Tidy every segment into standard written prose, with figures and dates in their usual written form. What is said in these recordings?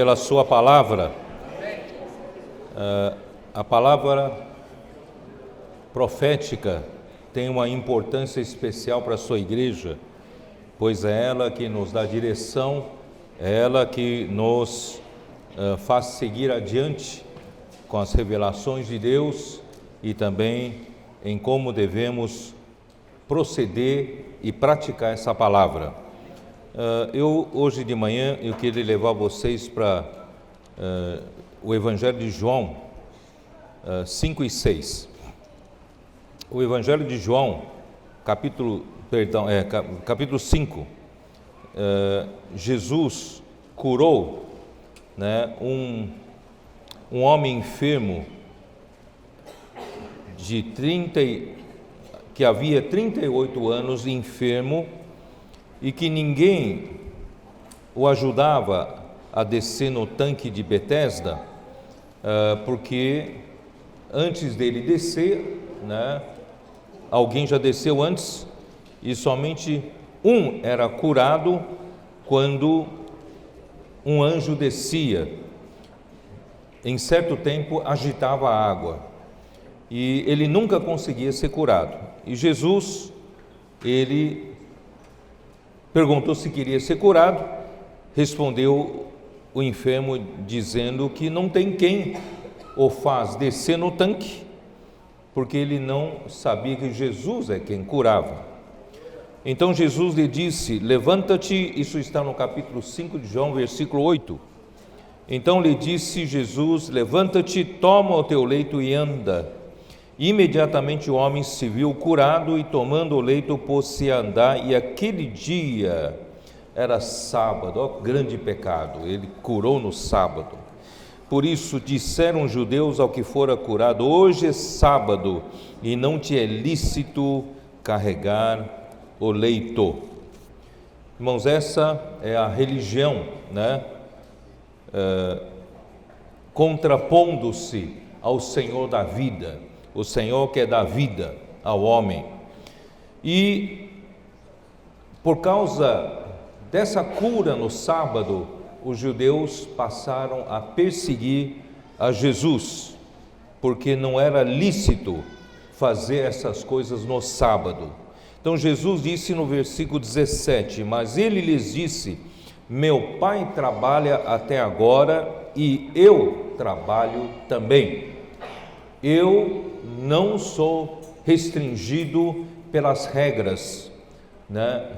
pela sua palavra. A palavra profética tem uma importância especial para a sua igreja, pois é ela que nos dá direção, é ela que nos faz seguir adiante com as revelações de Deus e também em como devemos proceder e praticar essa palavra. Hoje de manhã eu queria levar vocês para o Evangelho de João 5 e 6. O Evangelho de João, capítulo 5, Jesus curou, um homem enfermo que havia 38 anos enfermo e que ninguém o ajudava a descer no tanque de Betesda, porque antes dele descer, alguém já desceu antes e somente um era curado quando um anjo descia. Em certo tempo agitava a água e ele nunca conseguia ser curado. E Jesus, ele perguntou se queria ser curado. Respondeu o enfermo dizendo que não tem quem o faz descer no tanque, porque ele não sabia que Jesus é quem curava. Então Jesus lhe disse: levanta-te, isso está no capítulo 5 de João, versículo 8. Então lhe disse Jesus: levanta-te, toma o teu leito e anda. Imediatamente o homem se viu curado e, tomando o leito, pôs-se a andar. E aquele dia era sábado. Ó, grande pecado, ele curou no sábado. Por isso disseram os judeus ao que fora curado: hoje é sábado e não te é lícito carregar o leito. Irmãos, essa é a religião, contrapondo-se ao Senhor da vida, o Senhor que é da vida ao homem. E por causa dessa cura no sábado, os judeus passaram a perseguir a Jesus, porque não era lícito fazer essas coisas no sábado. Então Jesus disse no versículo 17: mas ele lhes disse: meu Pai trabalha até agora e eu trabalho também. Eu não sou restringido pelas regras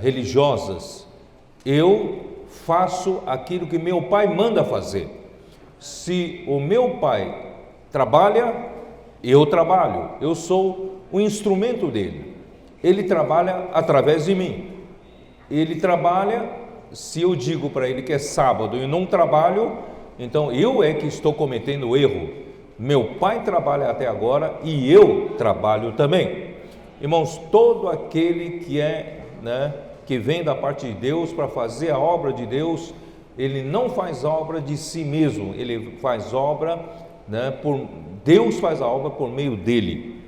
religiosas. Eu faço aquilo que meu Pai manda fazer. Se o meu Pai trabalha, eu trabalho. Eu sou o instrumento dele. Ele trabalha através de mim. Ele trabalha, se eu digo para ele que é sábado e não trabalho, então eu é que estou cometendo erro. Meu Pai trabalha até agora e eu trabalho também. Irmãos, todo aquele que vem da parte de Deus para fazer a obra de Deus, ele não faz obra de si mesmo, ele faz obra, Deus faz a obra por meio dele.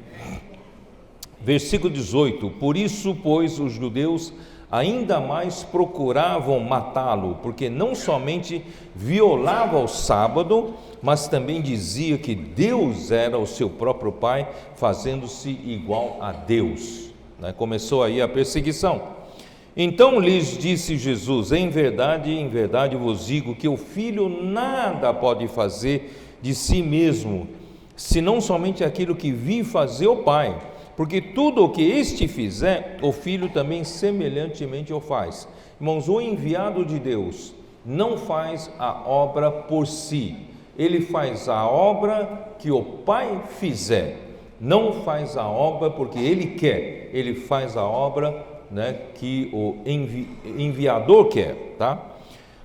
Versículo 18: por isso, pois, os judeus ainda mais procuravam matá-lo, porque não somente violava o sábado, mas também dizia que Deus era o seu próprio Pai, fazendo-se igual a Deus. Começou aí a perseguição. Então lhes disse Jesus: em verdade vos digo que o Filho nada pode fazer de si mesmo, senão somente aquilo que vi fazer o Pai, porque tudo o que este fizer, o Filho também semelhantemente o faz. Irmãos, o enviado de Deus não faz a obra por si, ele faz a obra que o Pai fizer. Não faz a obra porque ele quer, ele faz a obra que o enviador quer,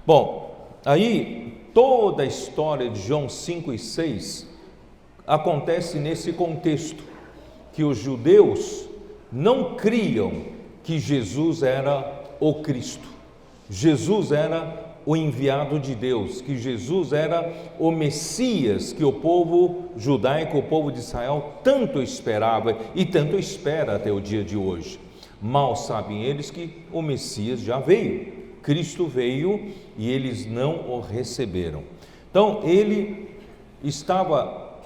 Bom, aí toda a história de João 5 e 6 acontece nesse contexto, que os judeus não criam que Jesus era o Cristo, Jesus era o enviado de Deus, que Jesus era o Messias que o povo judaico, o povo de Israel tanto esperava e tanto espera até o dia de hoje. Mal sabem eles que o Messias já veio, Cristo veio e eles não o receberam. Então ele estava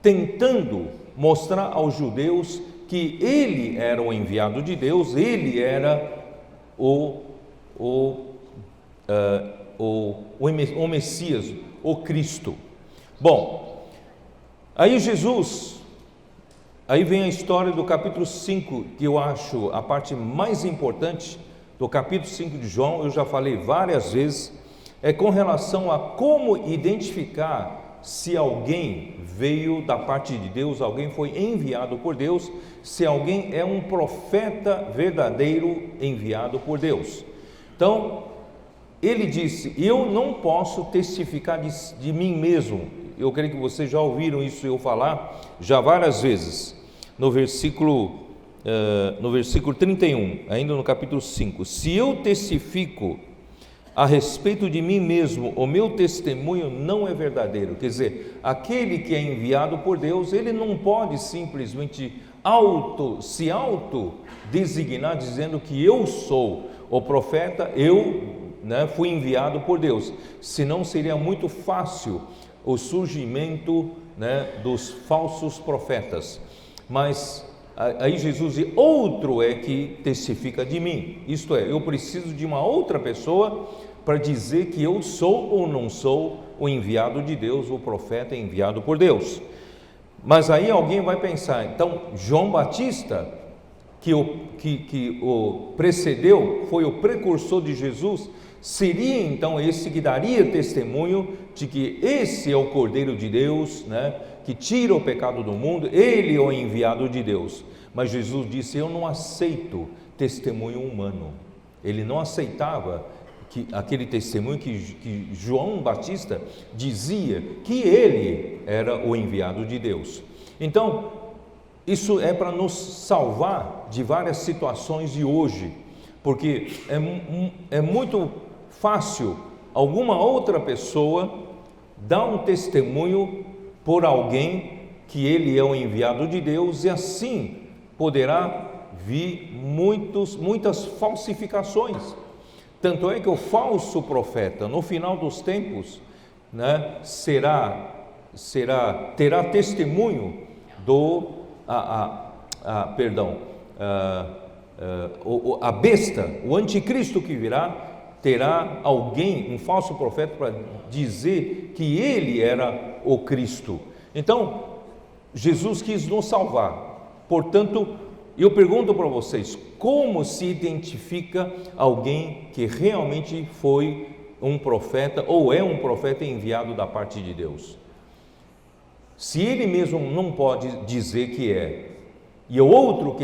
tentando mostrar aos judeus que ele era o enviado de Deus, ele era o Messias, o Cristo. Bom, aí aí vem a história do capítulo 5, que eu acho a parte mais importante do capítulo 5 de João. Eu já falei várias vezes, é com relação a como identificar se alguém veio da parte de Deus, alguém foi enviado por Deus, se alguém é um profeta verdadeiro enviado por Deus. Então, ele disse: eu não posso testificar de mim mesmo. Eu creio que vocês já ouviram isso eu falar já várias vezes. No versículo 31, ainda no capítulo 5: se eu testifico a respeito de mim mesmo, o meu testemunho não é verdadeiro. Quer dizer, aquele que é enviado por Deus, ele não pode simplesmente se auto-designar dizendo que eu sou o profeta, fui enviado por Deus. Senão seria muito fácil o surgimento, dos falsos profetas. Mas aí Jesus diz: outro é que testifica de mim. Isto é, eu preciso de uma outra pessoa para dizer que eu sou ou não sou o enviado de Deus, o profeta enviado por Deus. Mas aí alguém vai pensar: então João Batista, que o precedeu, foi o precursor de Jesus, seria então esse que daria testemunho de que esse é o Cordeiro de Deus, que tira o pecado do mundo, ele é o enviado de Deus. Mas Jesus disse: eu não aceito testemunho humano. Ele não aceitava aquele testemunho que João Batista dizia que ele era o enviado de Deus. Então, isso é para nos salvar de várias situações de hoje, porque é muito fácil alguma outra pessoa dar um testemunho por alguém que ele é o enviado de Deus, e assim poderá vir muitas falsificações. Tanto é que o falso profeta, no final dos tempos, terá testemunho a besta, o anticristo que virá, terá alguém, um falso profeta, para dizer que ele era o Cristo. Então, Jesus quis nos salvar. Portanto, eu pergunto para vocês: como se identifica alguém que realmente foi um profeta ou é um profeta enviado da parte de Deus? Se ele mesmo não pode dizer que é, e o outro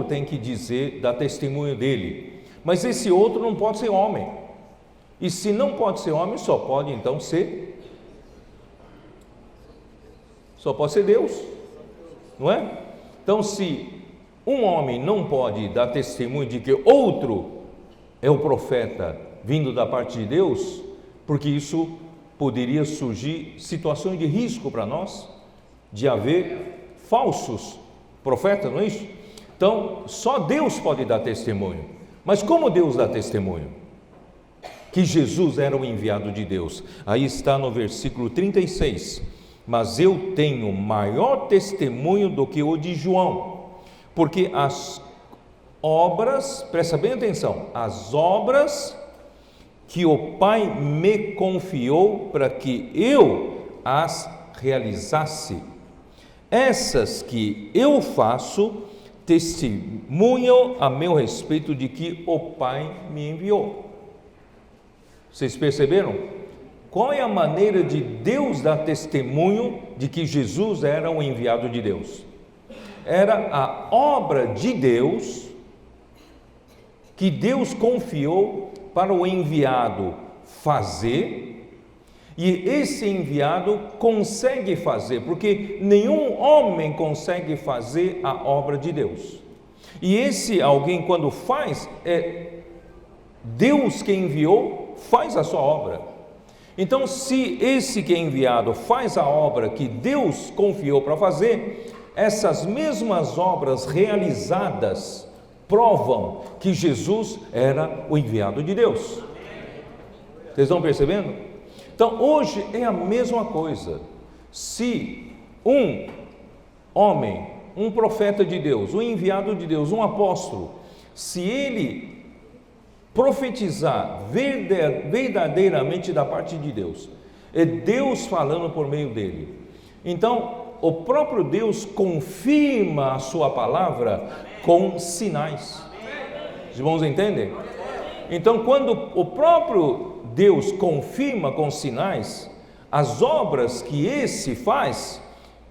tem que dizer, dar testemunho dele, mas esse outro não pode ser homem, e se não pode ser homem, só pode então ser Deus, não é? Então, se um homem não pode dar testemunho de que outro é o profeta vindo da parte de Deus, porque isso poderia surgir situações de risco para nós, de haver falsos profetas, não é isso? Então, só Deus pode dar testemunho. Mas como Deus dá testemunho? Que Jesus era o enviado de Deus. Aí está no versículo 36. Mas eu tenho maior testemunho do que o de João, porque as obras, presta bem atenção, as obras que o Pai me confiou para que eu as realizasse, essas que eu faço, testemunham a meu respeito de que o Pai me enviou. Vocês perceberam? Qual é a maneira de Deus dar testemunho de que Jesus era o enviado de Deus? Era a obra de Deus que Deus confiou para o enviado fazer, e esse enviado consegue fazer, porque nenhum homem consegue fazer a obra de Deus. E esse alguém, quando faz, é Deus que enviou, faz a sua obra. Então, se esse que é enviado faz a obra que Deus confiou para fazer, essas mesmas obras realizadas provam que Jesus era o enviado de Deus. Vocês estão percebendo? Então hoje é a mesma coisa. Se um homem, um profeta de Deus, um enviado de Deus, um apóstolo, se ele profetizar verdadeiramente da parte de Deus, é Deus falando por meio dele, então o próprio Deus confirma a sua palavra com sinais. Os irmãos entendem? Então quando o próprio Deus confirma com sinais as obras que esse faz,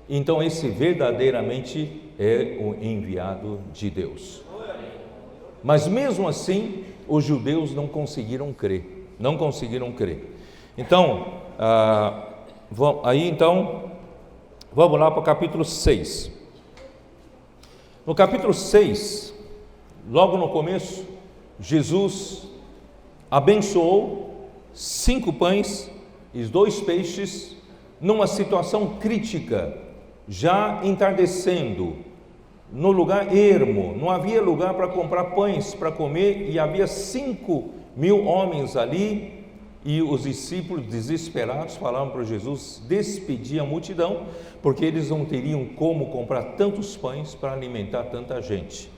então esse verdadeiramente é o enviado de Deus. Mas mesmo assim, os judeus não conseguiram crer. Então, vamos lá para o capítulo 6. No capítulo 6, logo no começo, Jesus abençoou 5 pães e 2 peixes, numa situação crítica, já entardecendo, no lugar ermo, não havia lugar para comprar pães para comer, e havia 5.000 homens ali, e os discípulos desesperados falaram para Jesus despedir a multidão, porque eles não teriam como comprar tantos pães para alimentar tanta gente.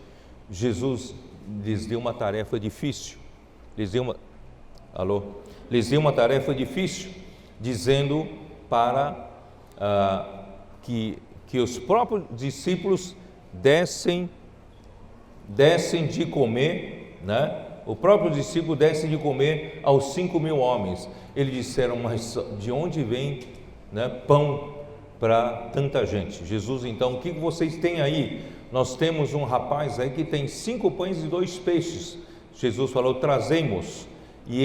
Jesus lhes deu uma tarefa difícil, dizendo para que os próprios discípulos dessem de comer, né? O próprio discípulo desse de comer aos 5.000 homens. Eles disseram: mas de onde vem, né, pão para tanta gente? Jesus, então, o que vocês têm aí? Nós temos um rapaz aí que tem 5 pães e 2 peixes. Jesus falou: trazemos. E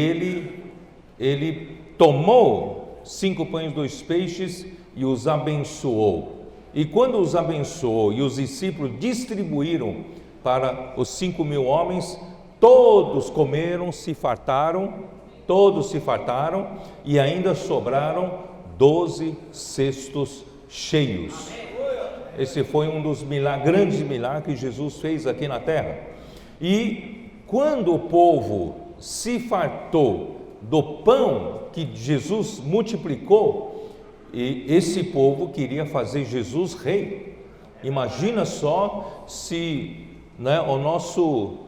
ele tomou 5 pães e 2 peixes e os abençoou. E quando os abençoou e os discípulos distribuíram para os 5.000 homens, todos comeram, todos se fartaram, e ainda sobraram 12 cestos cheios. Esse foi um dos grandes milagres que Jesus fez aqui na terra. E quando o povo se fartou do pão que Jesus multiplicou, e esse povo queria fazer Jesus rei. Imagina só se, né, o nosso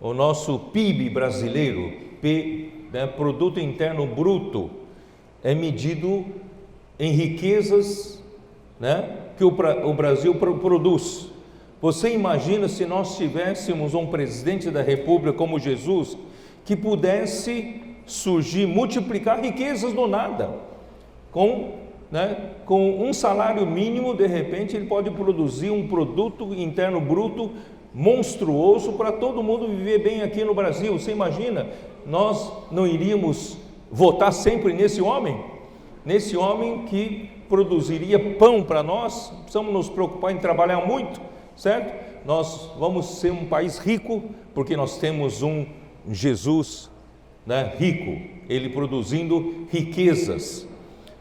o nosso PIB brasileiro, Produto Interno Bruto, é medido em riquezas, né, que o Brasil produz. Você imagina se nós tivéssemos um presidente da República como Jesus, que pudesse surgir, multiplicar riquezas do nada, com um salário mínimo, de repente ele pode produzir um produto interno bruto monstruoso para todo mundo viver bem aqui no Brasil. Você imagina? Nós não iríamos votar sempre nesse homem que produziria pão para nós? Precisamos nos preocupar em trabalhar muito, certo? Nós vamos ser um país rico, porque nós temos um Jesus, né, rico, ele produzindo riquezas.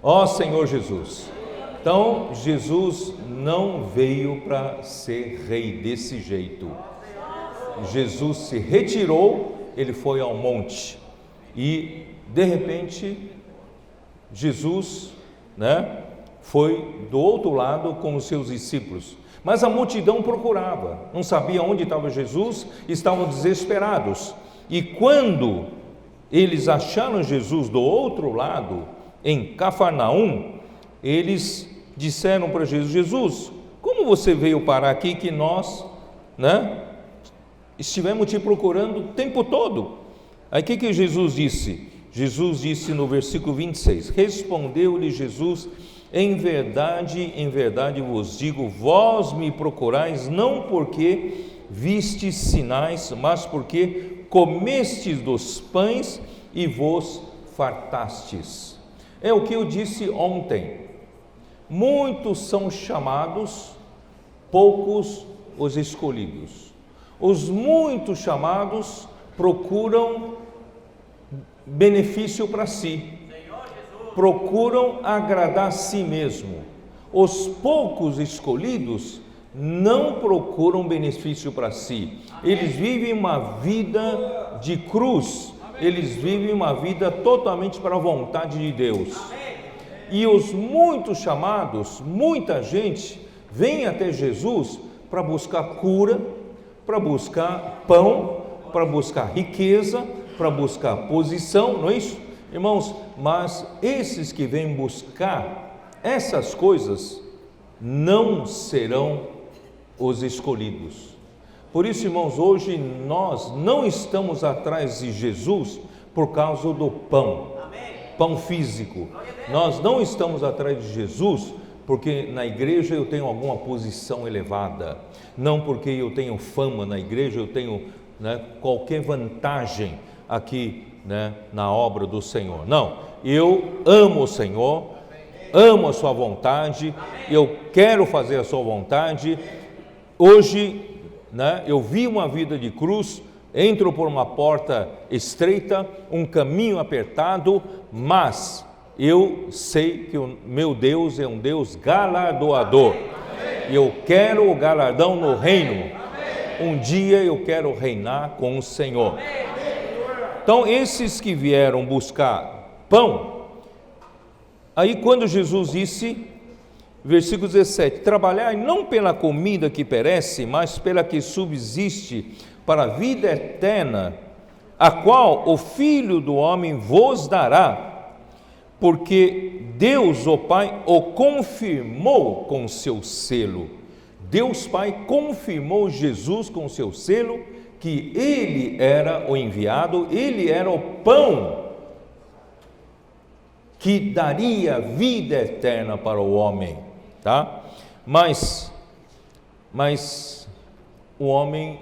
Ó Senhor Jesus! Então Jesus não veio para ser rei desse jeito. Jesus se retirou, ele foi ao monte, e de repente Jesus, né, foi do outro lado com os seus discípulos, mas a multidão procurava, não sabia onde estava Jesus, estavam desesperados. E quando eles acharam Jesus do outro lado, em Cafarnaum, eles disseram para Jesus: Jesus, como você veio parar aqui que nós, né, estivemos te procurando o tempo todo? Aí o que Jesus disse? Jesus disse no versículo 26, respondeu-lhe Jesus: em verdade vos digo, vós me procurais não porque vistes sinais, mas porque comestes dos pães e vos fartastes. É o que eu disse ontem: muitos são chamados, poucos os escolhidos. Os muitos chamados procuram benefício para si, procuram agradar a si mesmo. Os poucos escolhidos não procuram benefício para si. Eles vivem uma vida de cruz. Eles vivem uma vida totalmente para a vontade de Deus. E os muitos chamados, muita gente vem até Jesus para buscar cura, para buscar pão, para buscar riqueza, para buscar posição, não é isso? Irmãos, mas esses que vêm buscar essas coisas não serão os escolhidos. Por isso, irmãos, hoje nós não estamos atrás de Jesus por causa do pão, pão físico. Nós não estamos atrás de Jesus porque na igreja eu tenho alguma posição elevada, não porque eu tenho fama na igreja, eu tenho qualquer vantagem aqui na obra do Senhor. Não, eu amo o Senhor, amo a sua vontade, eu quero fazer a sua vontade. Hoje eu vi uma vida de cruz, entro por uma porta estreita, um caminho apertado, mas eu sei que o meu Deus é um Deus galardoador. Eu quero o galardão no reino. Um dia eu quero reinar com o Senhor. Então, esses que vieram buscar pão, aí quando Jesus disse, versículo 17, trabalhai não pela comida que perece, mas pela que subsiste para a vida eterna, a qual o Filho do homem vos dará, porque Deus, o Pai, o confirmou com seu selo. Deus Pai confirmou Jesus com seu selo, que Ele era o enviado, Ele era o pão que daria vida eterna para o homem, tá? Mas o homem,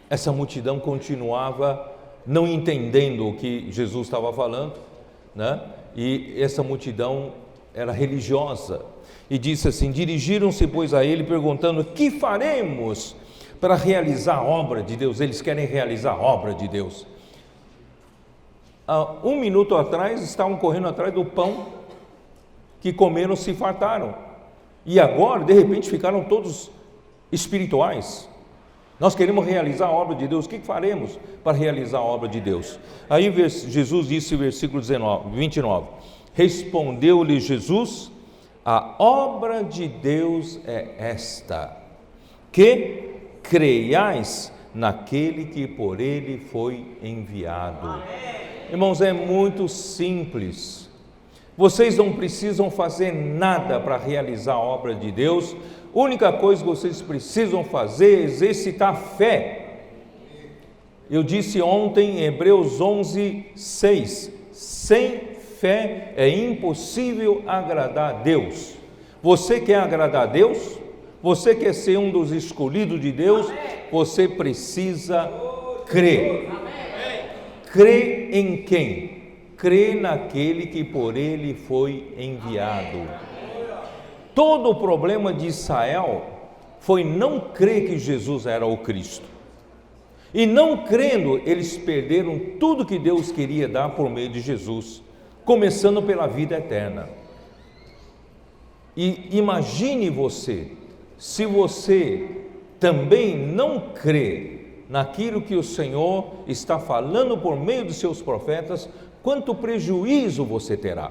essa multidão continuava não entendendo o que Jesus estava falando, e essa multidão era religiosa, e disse assim, dirigiram-se pois a ele perguntando, que faremos para realizar a obra de Deus? Eles querem realizar a obra de Deus. Há um minuto atrás estavam correndo atrás do pão que comeram, se fartaram, e agora de repente ficaram todos espirituais. Nós queremos realizar a obra de Deus, o que faremos para realizar a obra de Deus? Aí Jesus disse, versículo 29, respondeu-lhe Jesus, a obra de Deus é esta, que creiais naquele que por ele foi enviado. Irmãos, é muito simples. Vocês não precisam fazer nada para realizar a obra de Deus. A única coisa que vocês precisam fazer é exercitar a fé. Eu disse ontem em Hebreus 11:6, sem fé é impossível agradar a Deus. Você quer agradar a Deus? Você quer ser um dos escolhidos de Deus? Você precisa crer. Crer em quem? Crer naquele que por ele foi enviado. Todo o problema de Israel foi não crer que Jesus era o Cristo. E não crendo, eles perderam tudo que Deus queria dar por meio de Jesus, começando pela vida eterna. E imagine você, se você também não crê naquilo que o Senhor está falando por meio dos seus profetas, quanto prejuízo você terá.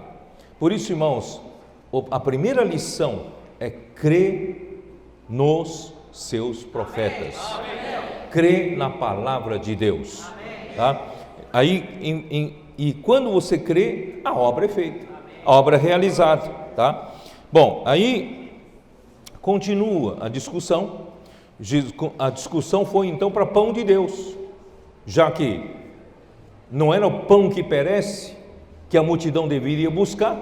Por isso, irmãos, a primeira lição é crer nos seus profetas, crer na palavra de Deus, tá? Aí, e quando você crê, a obra é feita, a obra é realizada, tá? Bom, aí continua a discussão. A discussão foi então para pão de Deus, já que não era o pão que perece que a multidão deveria buscar.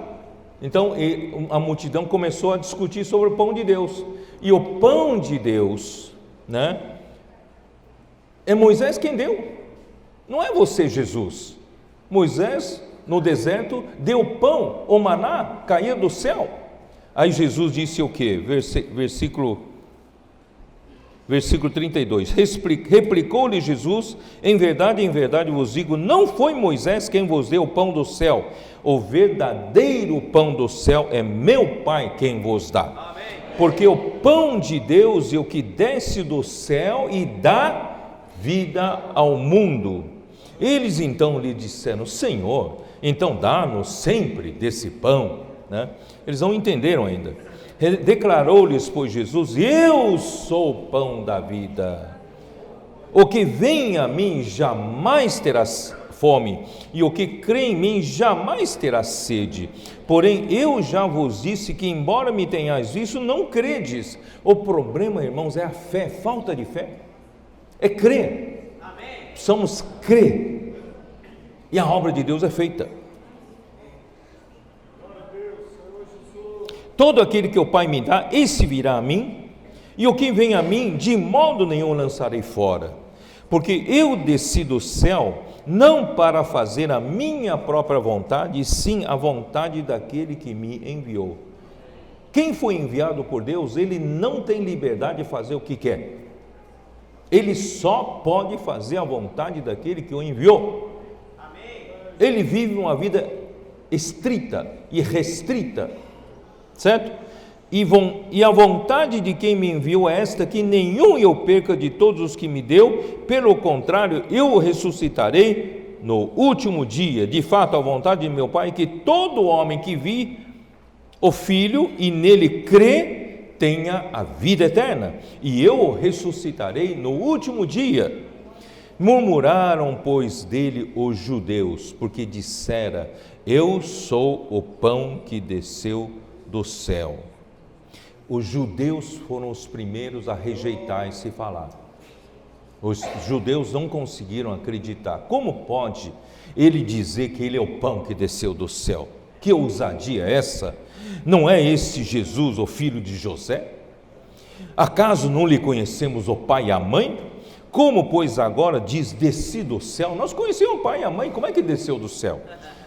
Então a multidão começou a discutir sobre o pão de Deus, e o pão de Deus, é Moisés quem deu, não é você, Jesus. Moisés no deserto deu pão, o maná caía do céu. Aí Jesus disse o que? Versículo 32, replicou-lhe Jesus, em verdade vos digo, não foi Moisés quem vos deu o pão do céu, o verdadeiro pão do céu é meu Pai quem vos dá. Amém. porque o pão de Deus é o que desce do céu e dá vida ao mundo. Eles então lhe disseram: Senhor, então dá-nos sempre desse pão, né? Eles não entenderam ainda. Declarou-lhes, pois, Jesus: eu sou o pão da vida. O que vem a mim jamais terá fome, e o que crê em mim jamais terá sede. Porém, eu já vos disse que, embora me tenhais visto, não credes. O problema, irmãos, é a fé, falta de fé. É crer. Precisamos crer. E a obra de Deus é feita. Todo aquele que o Pai me dá, esse virá a mim, e o que vem a mim, de modo nenhum lançarei fora. Porque eu desci do céu, não para fazer a minha própria vontade, e sim a vontade daquele que me enviou. Quem foi enviado por Deus, ele não tem liberdade de fazer o que quer. Ele só pode fazer a vontade daquele que o enviou. Ele vive uma vida estrita e restrita, certo? E a vontade de quem me enviou é esta, que nenhum eu perca de todos os que me deu, pelo contrário, eu o ressuscitarei no último dia. De fato, a vontade de meu Pai é que todo homem que vi o Filho e nele crê, tenha a vida eterna, e eu o ressuscitarei no último dia. Murmuraram, pois, dele os judeus, porque dissera: eu sou o pão que desceu do céu. Os judeus foram os primeiros a rejeitar esse falar. Os judeus não conseguiram acreditar. Como pode ele dizer que ele é o pão que desceu do céu? Que ousadia é essa? Não é esse Jesus, o filho de José? Acaso não lhe conhecemos o pai e a mãe? Como, pois, agora diz: desci do céu? Nós conhecemos o pai e a mãe, como é que desceu do céu?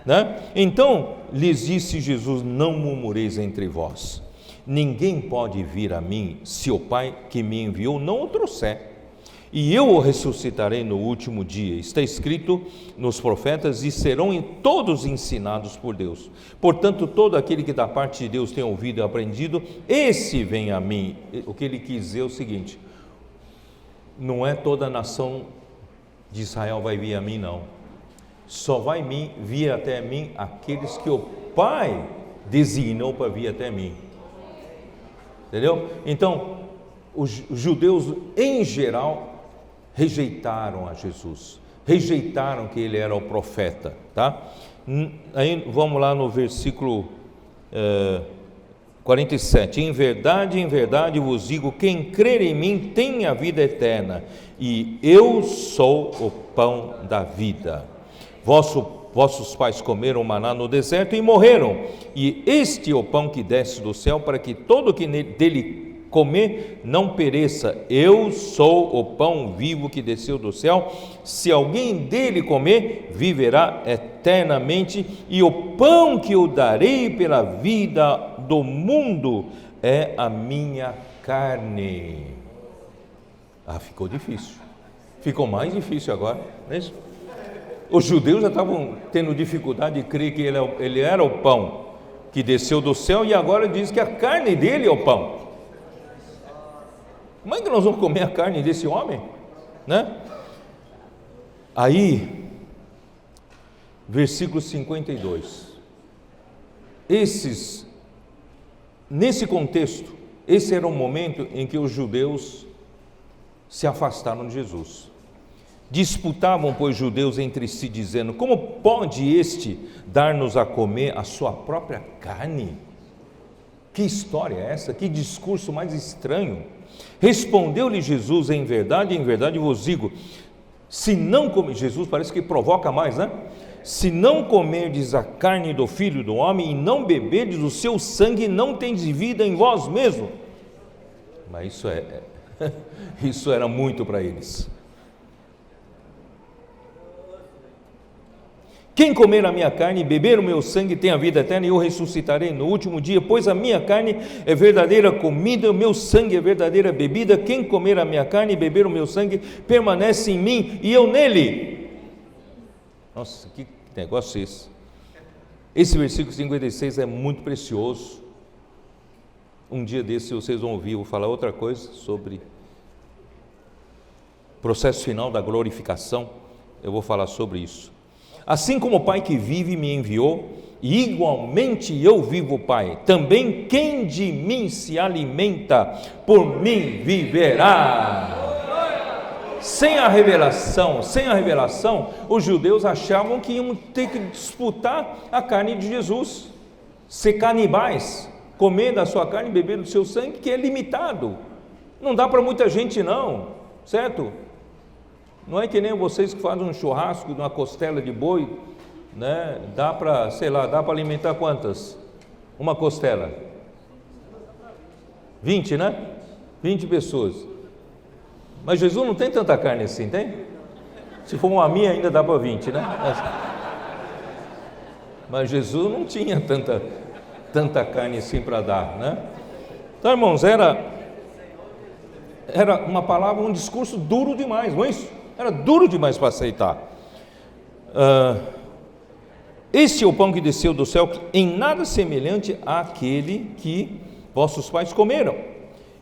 Né? Então lhes disse Jesus: não murmureis entre vós. Ninguém pode vir a mim se o Pai que me enviou não o trouxer. E eu o ressuscitarei no último dia. Está escrito nos profetas: e serão todos ensinados por Deus. Portanto, todo aquele que da parte de Deus tem ouvido e aprendido, esse vem a mim. O que ele quis dizer é o seguinte: não é toda a nação de Israel vai vir a mim, não. Só vai vir até mim aqueles que o Pai designou para vir até mim. Entendeu? Então, os judeus em geral rejeitaram a Jesus, rejeitaram que ele era o profeta, tá? Aí vamos lá no versículo 47: em verdade vos digo, quem crer em mim tem a vida eterna, e eu sou o pão da vida. Vossos pais comeram maná no deserto e morreram, e este é o pão que desce do céu, para que todo que dele comer não pereça. Eu sou o pão vivo que desceu do céu. Se alguém dele comer, viverá eternamente, e o pão que eu darei pela vida do mundo é a minha carne. Ficou difícil. Ficou mais difícil agora, não é isso? Os judeus já estavam tendo dificuldade de crer que ele era o pão que desceu do céu, e agora diz que a carne dele é o pão. Como é que nós vamos comer a carne desse homem? Né? Aí, versículo 52. Nesse contexto, esse era o momento em que os judeus se afastaram de Jesus. Disputavam, pois, judeus entre si, dizendo: como pode este dar-nos a comer a sua própria carne? Que história é essa? Que discurso mais estranho! Respondeu-lhe Jesus: em verdade vos digo, se não comer, Jesus parece que provoca mais, né? Se não comerdes a carne do Filho do Homem e não beberdes o seu sangue, não tendes vida em vós mesmo. Mas isso era muito para eles. Quem comer a minha carne e beber o meu sangue tem a vida eterna, e eu ressuscitarei no último dia, pois a minha carne é verdadeira comida, o meu sangue é verdadeira bebida. Quem comer a minha carne e beber o meu sangue permanece em mim e eu nele. Nossa, que negócio é esse? Esse versículo 56 é muito precioso. Um dia desses vocês vão ouvir, eu vou falar outra coisa sobre processo final da glorificação, eu vou falar sobre isso. Assim como o Pai que vive me enviou, e igualmente eu vivo, Pai, também quem de mim se alimenta, por mim viverá. Sem a revelação, os judeus achavam que iam ter que disputar a carne de Jesus, ser canibais, comer da sua carne e beber do seu sangue, que é limitado, não dá para muita gente não, certo? Não é que nem vocês que fazem um churrasco de uma costela de boi, né? Dá para, dá para alimentar quantas? Uma costela? 20, né? 20 pessoas. Mas Jesus não tem tanta carne assim, tem? Se for uma minha ainda dá para 20, né? Mas Jesus não tinha tanta carne assim para dar, né? Então, irmãos, era uma palavra, um discurso duro demais, não é isso? Era duro demais para aceitar. Este é o pão que desceu do céu, em nada semelhante àquele que vossos pais comeram,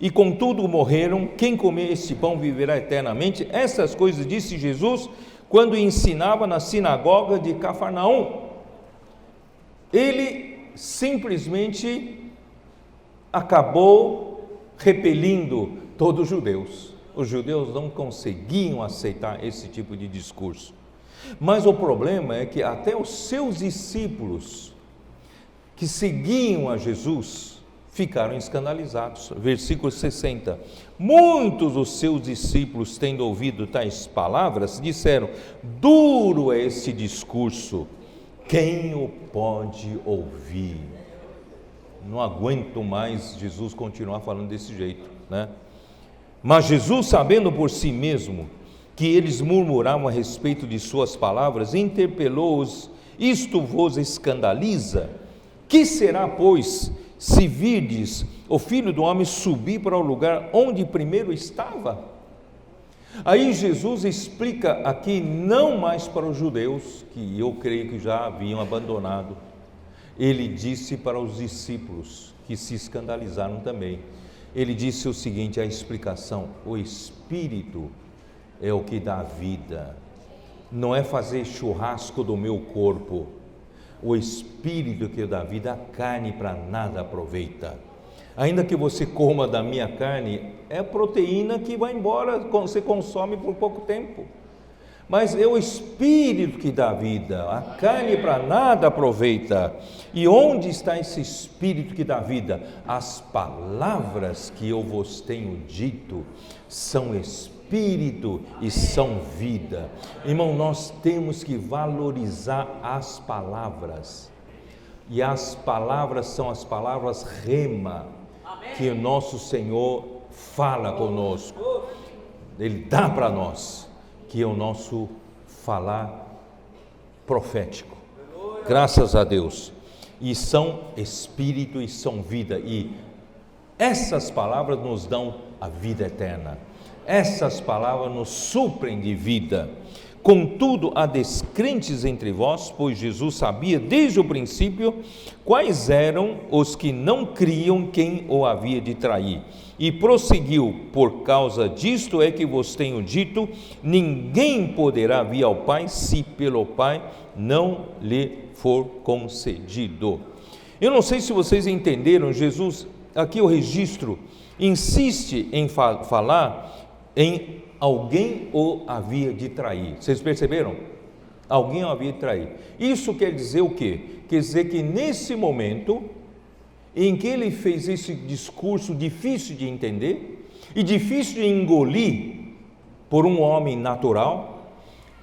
e contudo morreram. Quem comer este pão viverá eternamente. Essas coisas disse Jesus quando ensinava na sinagoga de Cafarnaum. Ele simplesmente acabou repelindo todos os judeus. Os judeus não conseguiam aceitar esse tipo de discurso. Mas o problema é que até os seus discípulos que seguiam a Jesus ficaram escandalizados. Versículo 60. Muitos dos seus discípulos, tendo ouvido tais palavras, disseram: duro é esse discurso, quem o pode ouvir? Não aguento mais Jesus continuar falando desse jeito, né? Mas Jesus, sabendo por si mesmo que eles murmuravam a respeito de suas palavras, interpelou-os: isto vos escandaliza? Que será, pois, se virdes o Filho do Homem subir para o lugar onde primeiro estava? Aí Jesus explica aqui, não mais para os judeus, que eu creio que já haviam abandonado, ele disse para os discípulos, que se escandalizaram também. Ele disse o seguinte, a explicação: o Espírito é o que dá vida, não é fazer churrasco do meu corpo. O Espírito que dá vida, a carne para nada aproveita. Ainda que você coma da minha carne, é proteína que vai embora, você consome por pouco tempo. Mas é o Espírito que dá vida, a carne para nada aproveita. E onde está esse Espírito que dá vida? As palavras que eu vos tenho dito são Espírito e são vida. Irmão, nós temos que valorizar as palavras. E as palavras são as palavras rema, que o nosso Senhor fala conosco. Ele dá para nós, que é o nosso falar profético. Graças a Deus. E são Espírito e são vida. E essas palavras nos dão a vida eterna. Essas palavras nos suprem de vida. Contudo, há descrentes entre vós, pois Jesus sabia desde o princípio quais eram os que não criam quem o havia de trair. E prosseguiu: por causa disto é que vos tenho dito, ninguém poderá vir ao Pai se pelo Pai não lhe for concedido. Eu não sei se vocês entenderam, Jesus, aqui o registro, insiste em falar em alguém o havia de trair. Vocês perceberam? Alguém o havia de trair. Isso quer dizer o quê? Quer dizer que nesse momento em que ele fez esse discurso difícil de entender e difícil de engolir por um homem natural,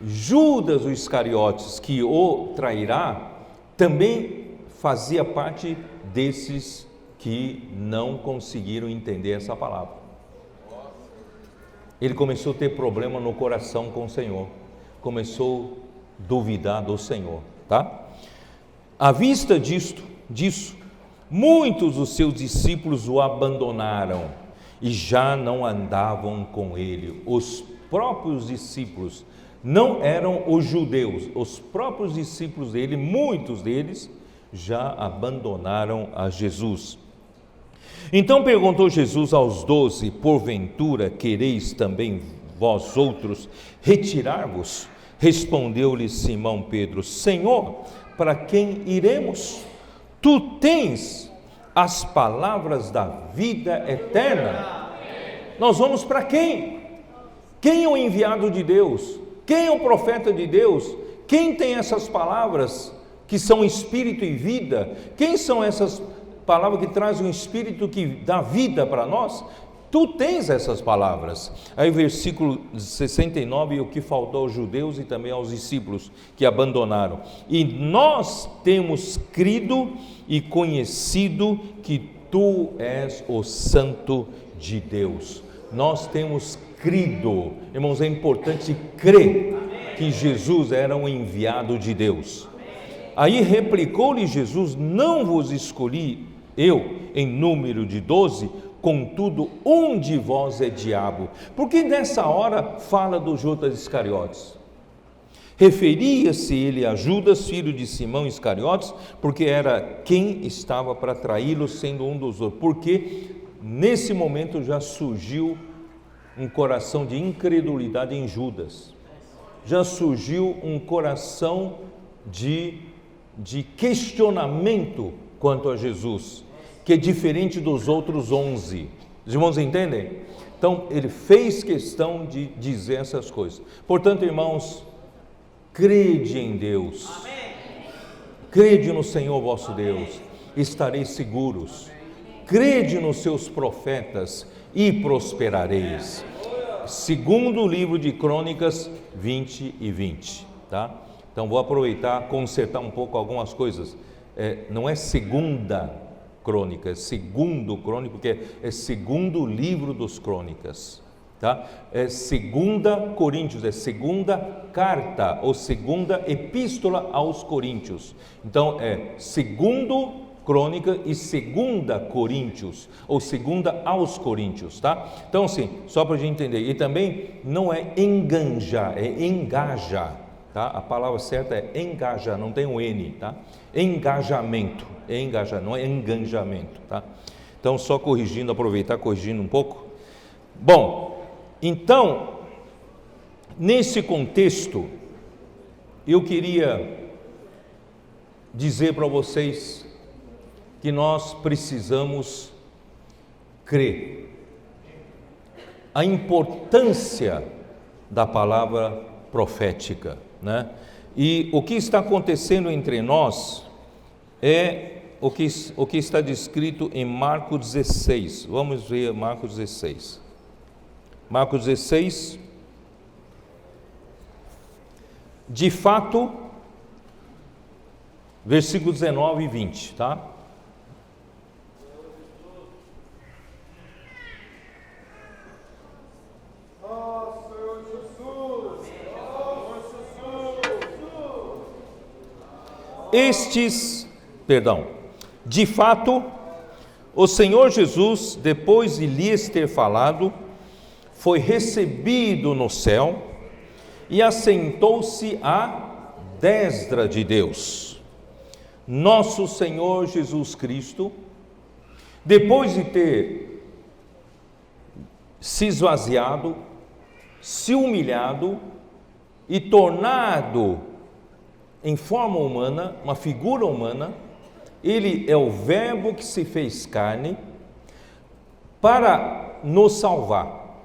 Judas o Iscariotes, que o trairá, também fazia parte desses que não conseguiram entender essa palavra. Ele começou a ter problema no coração com o Senhor, começou a duvidar do Senhor, tá? À vista disso, muitos dos seus discípulos o abandonaram e já não andavam com ele. Os próprios discípulos, não eram os judeus, os próprios discípulos dele, muitos deles já abandonaram a Jesus. Então perguntou Jesus aos 12: porventura quereis também vós outros retirar-vos? Respondeu-lhe Simão Pedro: Senhor, para quem iremos? Tu tens as palavras da vida eterna. Nós vamos para quem? Quem é o enviado de Deus? Quem é o profeta de Deus? Quem tem essas palavras que são espírito e vida? Quem são essas palavras que trazem um espírito que dá vida para nós? Tu tens essas palavras. Aí versículo 69, o que faltou aos judeus e também aos discípulos que abandonaram. E nós temos crido e conhecido que tu és o Santo de Deus. Nós temos crido, irmãos, é importante crer que Jesus era um enviado de Deus. Aí replicou-lhe Jesus: não vos escolhi eu em número de 12, contudo um de vós é diabo. Porque nessa hora fala do Judas Iscariotes. Referia-se ele a Judas, filho de Simão Iscariotes, porque era quem estava para traí-lo, sendo um dos outros. Porque nesse momento já surgiu um coração de incredulidade em Judas, já surgiu um coração de questionamento quanto a Jesus, que é diferente dos outros 11. Os irmãos entendem? Então ele fez questão de dizer essas coisas. Portanto, irmãos, crede em Deus, crede no Senhor vosso Deus, estareis seguros. Crede nos seus profetas e prosperareis. Segundo o livro de Crônicas 20 e 20, tá? Então vou aproveitar, consertar um pouco algumas coisas. Não é segunda crônica, é segundo crônico, porque é segundo livro dos crônicas, tá? É segunda Coríntios, é segunda carta ou segunda epístola aos Coríntios. Então é segundo Crônica e segunda Coríntios, ou segunda aos Coríntios, tá? Então assim, só para a gente entender, e também não é enganjar, é engaja, tá? A palavra certa é engajar, não tem um N, tá? Engajamento, engajar, não é enganjamento, tá? Então só corrigindo, aproveitar corrigindo um pouco. Bom, então, nesse contexto, eu queria dizer para vocês que nós precisamos crer. A importância da palavra profética, né? E o que está acontecendo entre nós é o que está descrito em Marcos 16. Vamos ver Marcos 16. Marcos 16. De fato, versículos 19 e 20, tá? De fato, o Senhor Jesus, depois de lhes ter falado, foi recebido no céu e assentou-se à destra de Deus. Nosso Senhor Jesus Cristo, depois de ter se esvaziado, se humilhado e tornado em forma humana, uma figura humana, ele é o Verbo que se fez carne para nos salvar.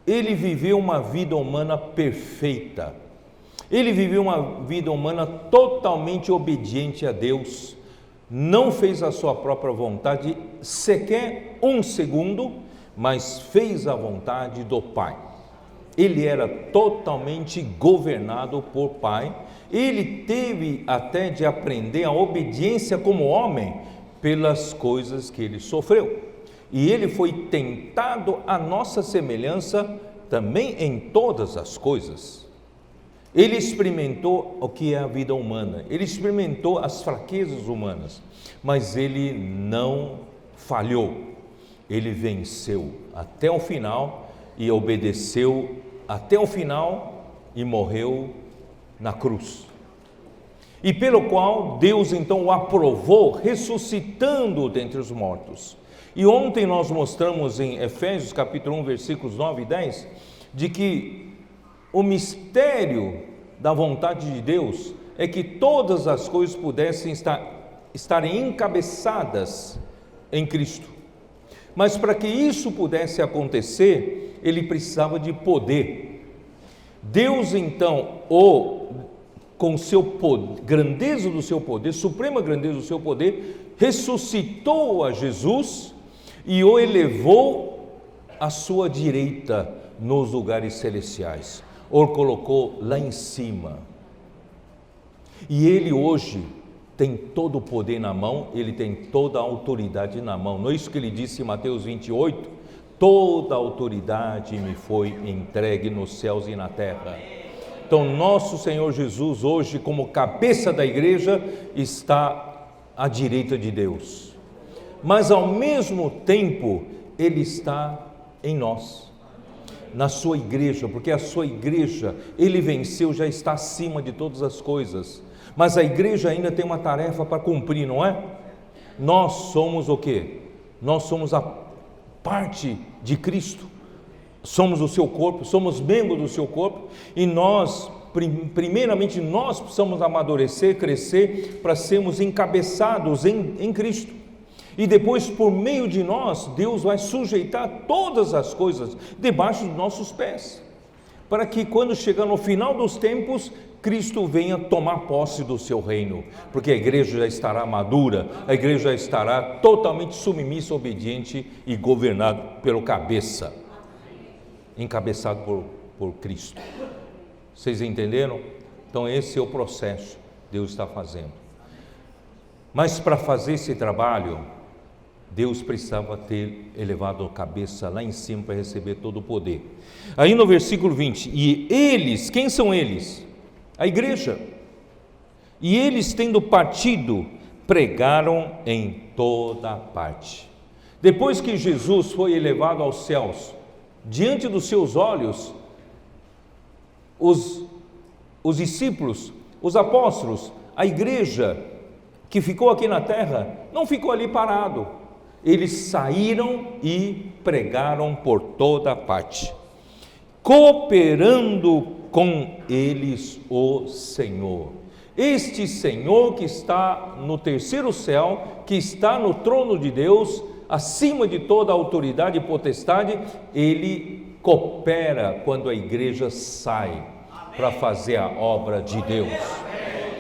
Ele viveu uma vida humana perfeita. Ele viveu uma vida humana totalmente obediente a Deus. Não fez a sua própria vontade sequer um segundo, mas fez a vontade do Pai. Ele era totalmente governado por Pai. Ele teve até de aprender a obediência como homem pelas coisas que ele sofreu. E ele foi tentado à nossa semelhança também em todas as coisas. Ele experimentou o que é a vida humana, ele experimentou as fraquezas humanas, mas ele não falhou. Ele venceu até o final e obedeceu até o final e morreu na cruz, e pelo qual Deus então o aprovou, ressuscitando-o dentre os mortos. E ontem nós mostramos em Efésios capítulo 1, versículos 9 e 10, de que o mistério da vontade de Deus é que todas as coisas pudessem estarem encabeçadas em Cristo. Mas para que isso pudesse acontecer, ele precisava de poder. Deus então, com seu poder, grandeza do seu poder, suprema grandeza do seu poder, ressuscitou a Jesus e o elevou à sua direita nos lugares celestiais, o colocou lá em cima. E ele hoje tem todo o poder na mão, ele tem toda a autoridade na mão. Não é isso que ele disse em Mateus 28? Toda a autoridade me foi entregue nos céus e na terra. Então nosso Senhor Jesus hoje, como cabeça da igreja, está à direita de Deus, mas ao mesmo tempo ele está em nós, na sua igreja, porque a sua igreja, ele venceu, já está acima de todas as coisas, mas a igreja ainda tem uma tarefa para cumprir, não é? Nós somos o quê? Nós somos a parte de Cristo, somos o seu corpo, somos membros do seu corpo, e nós, primeiramente, nós precisamos amadurecer, crescer, para sermos encabeçados em Cristo, e depois, por meio de nós, Deus vai sujeitar todas as coisas debaixo dos nossos pés, para que quando chegar no final dos tempos, Cristo venha tomar posse do seu reino, porque a igreja já estará madura, a igreja já estará totalmente submissa, obediente e governada pelo cabeça, encabeçado por Cristo. Vocês entenderam? Então esse é o processo que Deus está fazendo. Mas para fazer esse trabalho, Deus precisava ter elevado a cabeça lá em cima para receber todo o poder. Aí no versículo 20, e eles, quem são eles? A igreja. E eles, tendo partido, pregaram em toda parte. Depois que Jesus foi elevado aos céus, diante dos seus olhos, os discípulos, os apóstolos, a igreja que ficou aqui na terra, não ficou ali parado. Eles saíram e pregaram por toda parte, cooperando com eles o Senhor. Este Senhor que está no terceiro céu, que está no trono de Deus, acima de toda autoridade e potestade, ele coopera quando a igreja sai para fazer a obra de Deus.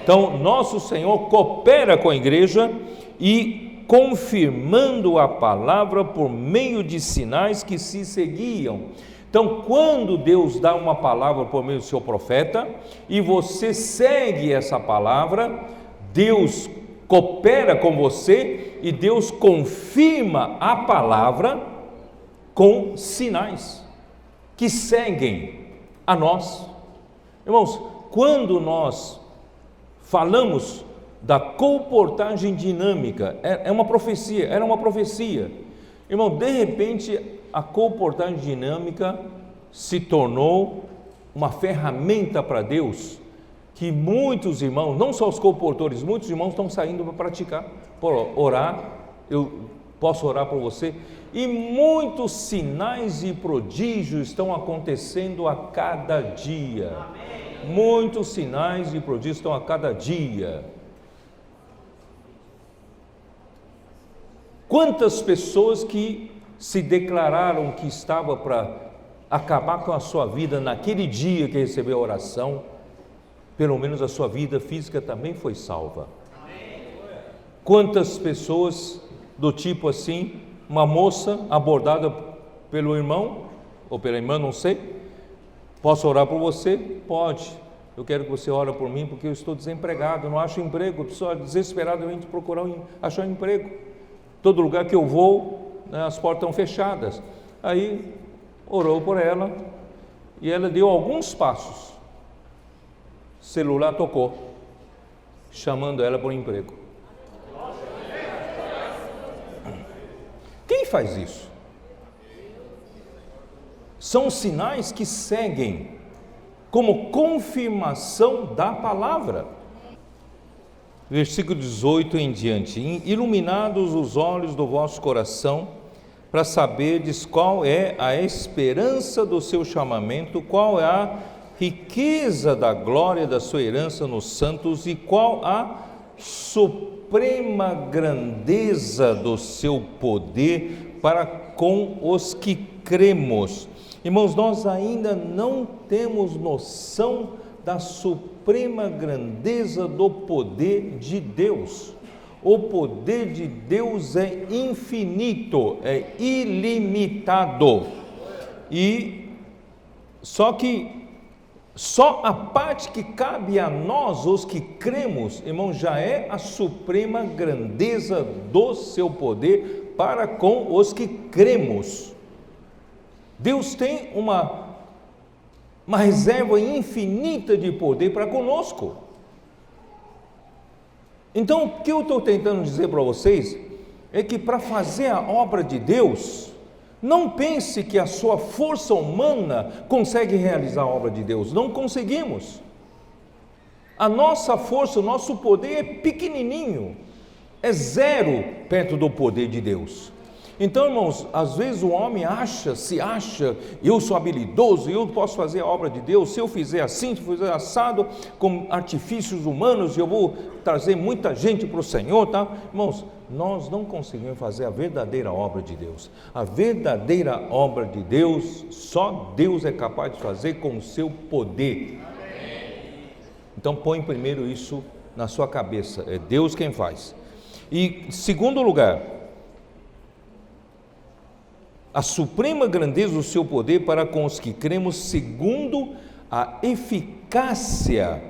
Então, nosso Senhor coopera com a igreja e confirmando a palavra por meio de sinais que se seguiam. Então, quando Deus dá uma palavra por meio do seu profeta e você segue essa palavra, Deus coopera com você e Deus confirma a palavra com sinais que seguem a nós. Irmãos, quando nós falamos da comportagem dinâmica, era uma profecia. Irmão, de repente a comportagem dinâmica se tornou uma ferramenta para Deus, que muitos irmãos, não só os comportores, muitos irmãos estão saindo para praticar, por orar. Eu posso orar por você, e muitos sinais e prodígios estão acontecendo a cada dia. Muitos sinais e prodígios estão a cada dia. Quantas pessoas que se declararam que estava para acabar com a sua vida naquele dia que recebeu a oração, pelo menos a sua vida física também foi salva. Quantas pessoas do tipo assim, uma moça abordada pelo irmão ou pela irmã, não sei, posso orar por você? Pode. Eu quero que você ore por mim porque eu estou desempregado, não acho emprego, estou desesperadamente procurando achar um emprego. Todo lugar que eu vou, as portas estão fechadas. Aí orou por ela e ela deu alguns passos. O celular tocou, chamando ela para um emprego. Quem faz isso? São sinais que seguem como confirmação da palavra. Versículo 18 em diante: iluminados os olhos do vosso coração, para saberdes qual é a esperança do seu chamamento, qual é a riqueza da glória da sua herança nos santos e qual a suprema grandeza do seu poder para com os que cremos. Irmãos, nós ainda não temos noção da suprema grandeza do poder de Deus. O poder de Deus é infinito, é ilimitado. E só a parte que cabe a nós, os que cremos, irmãos, já é a suprema grandeza do seu poder para com os que cremos. Deus tem uma reserva infinita de poder para conosco. Então, o que eu estou tentando dizer para vocês é que para fazer a obra de Deus, não pense que a sua força humana consegue realizar a obra de Deus. Não conseguimos. A nossa força, o nosso poder é pequenininho, é zero perto do poder de Deus. Então, irmãos, às vezes o homem se acha, eu sou habilidoso, eu posso fazer a obra de Deus, se eu fizer assim, se eu fizer assado, com artifícios humanos, eu vou trazer muita gente para o Senhor, tá? Irmãos, nós não conseguimos fazer a verdadeira obra de Deus. A verdadeira obra de Deus, só Deus é capaz de fazer com o seu poder. Então, põe primeiro isso na sua cabeça, é Deus quem faz. E, segundo lugar, a suprema grandeza do seu poder para com os que cremos, segundo a eficácia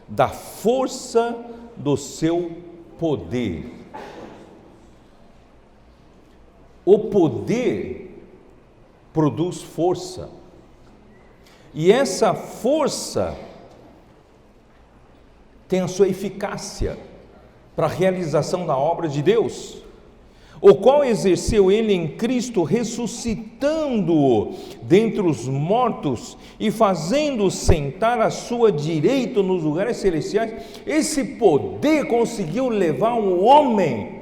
da força do seu poder. O poder produz força, e essa força tem a sua eficácia para a realização da obra de Deus, o qual exerceu ele em Cristo, ressuscitando-o dentre os mortos e fazendo-o sentar à sua direita nos lugares celestiais. Esse poder conseguiu levar um homem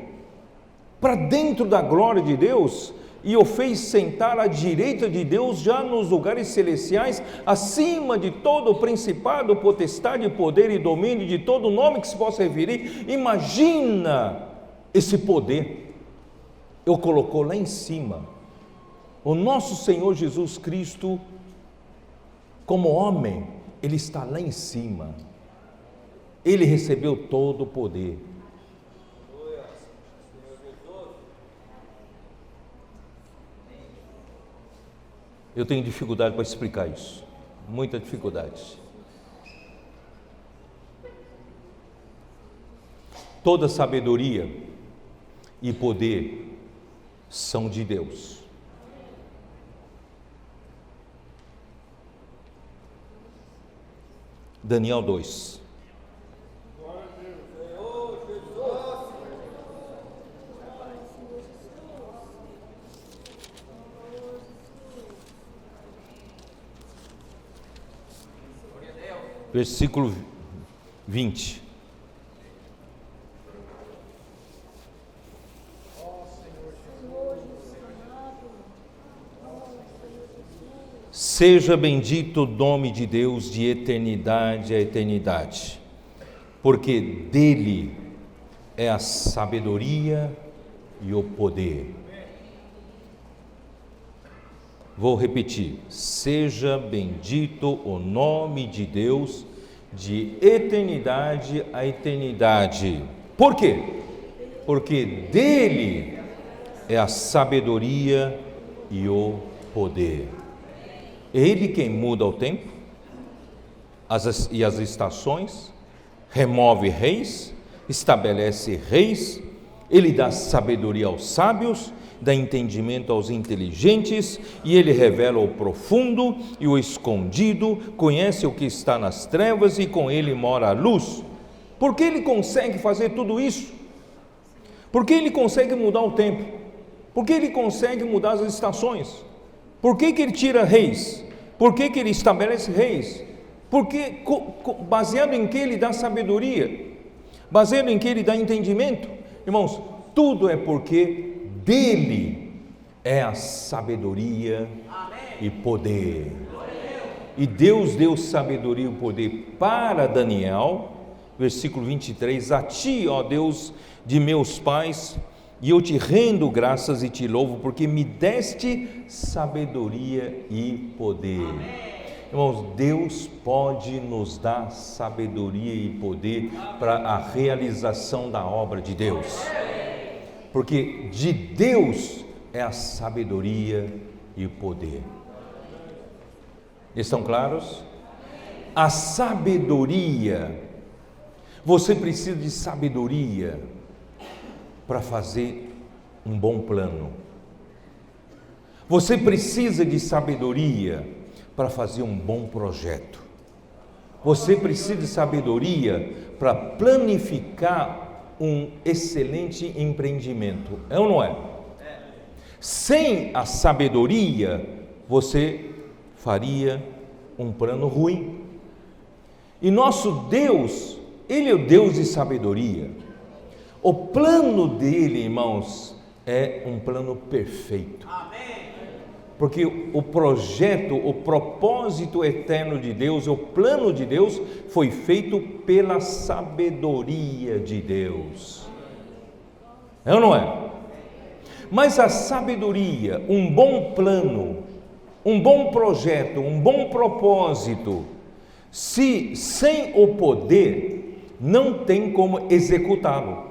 para dentro da glória de Deus e o fez sentar à direita de Deus, já nos lugares celestiais, acima de todo principado, potestade, poder e domínio, de todo nome que se possa referir. Imagina esse poder. O colocou lá em cima. O nosso Senhor Jesus Cristo, como homem, Ele está lá em cima. Ele recebeu todo o poder. Eu tenho dificuldade para explicar isso, muita dificuldade. Toda sabedoria e poder são de Deus. Daniel 2. Versículo 20. Seja bendito o nome de Deus de eternidade a eternidade, porque dele é a sabedoria e o poder. Vou repetir: seja bendito o nome de Deus de eternidade a eternidade. Por quê? Porque dele é a sabedoria e o poder. Ele quem muda o tempo e as estações, remove reis, estabelece reis, ele dá sabedoria aos sábios, dá entendimento aos inteligentes, e ele revela o profundo e o escondido, conhece o que está nas trevas e com ele mora a luz. Por que ele consegue fazer tudo isso? Por que ele consegue mudar o tempo? Por que ele consegue mudar as estações? Por que ele tira reis? Por que ele estabelece reis? Porque, baseado em que ele dá sabedoria? Baseado em que ele dá entendimento? Irmãos, tudo é porque dele é a sabedoria e poder. E Deus deu sabedoria e poder para Daniel, versículo 23, a ti, ó Deus de meus pais, e eu te rendo graças e te louvo, porque me deste sabedoria e poder. Irmãos, Deus pode nos dar sabedoria e poder para a realização da obra de Deus, porque de Deus é a sabedoria e o poder. Estão claros? A sabedoria, você precisa de sabedoria para fazer um bom plano. Você precisa de sabedoria para fazer um bom projeto. Você precisa de sabedoria para planificar um excelente empreendimento. É ou não é? Sem a sabedoria, você faria um plano ruim. E nosso Deus, Ele é o Deus de sabedoria. O plano dele, irmãos, é um plano perfeito. Porque o projeto, o propósito eterno de Deus, o plano de Deus foi feito pela sabedoria de Deus. É ou não é? Mas a sabedoria, um bom plano, um bom projeto, um bom propósito, se sem o poder, não tem como executá-lo.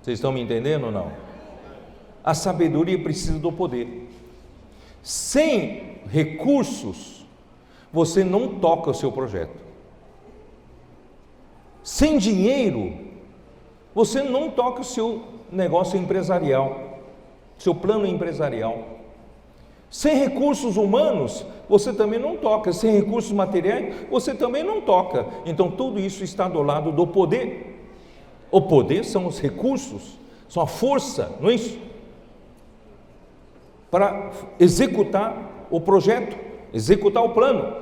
Vocês estão me entendendo ou não? A sabedoria precisa do poder. Sem recursos, você não toca o seu projeto. Sem dinheiro, você não toca o seu negócio empresarial, seu plano empresarial. Sem recursos humanos, você também não toca. Sem recursos materiais, você também não toca. Então tudo isso está do lado do poder. O poder são os recursos, são a força, não é isso? Para executar o projeto, executar o plano.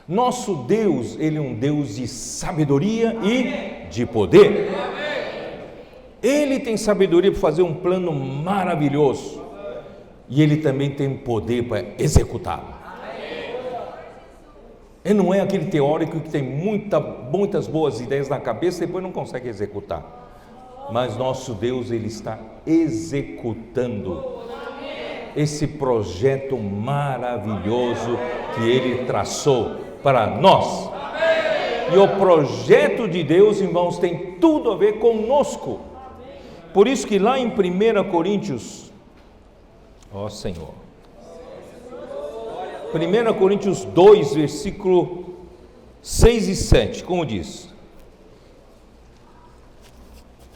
Nosso Deus, Ele é um Deus de sabedoria e de poder. Ele tem sabedoria para fazer um plano maravilhoso. E Ele também tem poder para executá-lo. Ele não é aquele teórico que tem muitas boas ideias na cabeça e depois não consegue executar. Mas nosso Deus, Ele está executando esse projeto maravilhoso que Ele traçou para nós. E o projeto de Deus, irmãos, tem tudo a ver conosco. Por isso que lá em 1 Coríntios, ó Senhor, 1 Coríntios 2, versículo 6 e 7, como diz: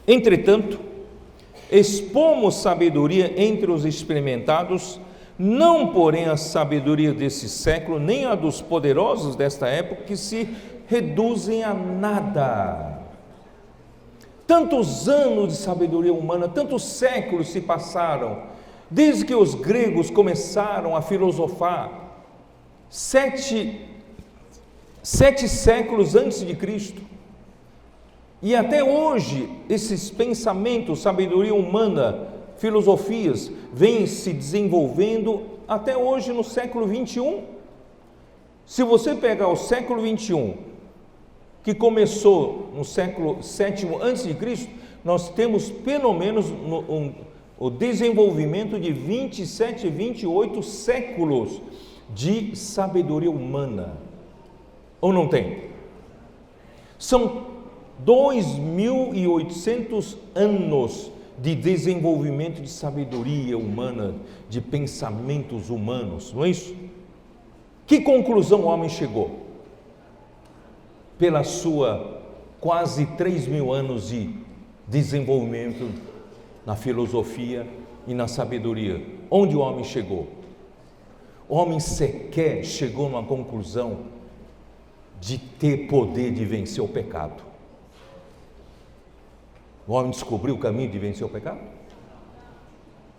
entretanto, expomos sabedoria entre os experimentados, não porém a sabedoria desse século, nem a dos poderosos desta época, que se reduzem a nada. Tantos anos de sabedoria humana, tantos séculos se passaram, desde que os gregos começaram a filosofar, sete séculos antes de Cristo, e até hoje esses pensamentos, sabedoria humana, filosofias, vêm se desenvolvendo até hoje no século 21. Se você pegar o século 21, que começou no século 7 antes de Cristo, nós temos pelo menos o desenvolvimento de 27, 28 séculos de sabedoria humana, ou não tem? São 2.800 anos de desenvolvimento de sabedoria humana, de pensamentos humanos, não é isso? Que conclusão o homem chegou? Pela sua quase 3.000 anos de desenvolvimento na filosofia e na sabedoria, onde o homem chegou? O homem sequer chegou numa conclusão de ter poder de vencer o pecado. O homem descobriu o caminho de vencer o pecado?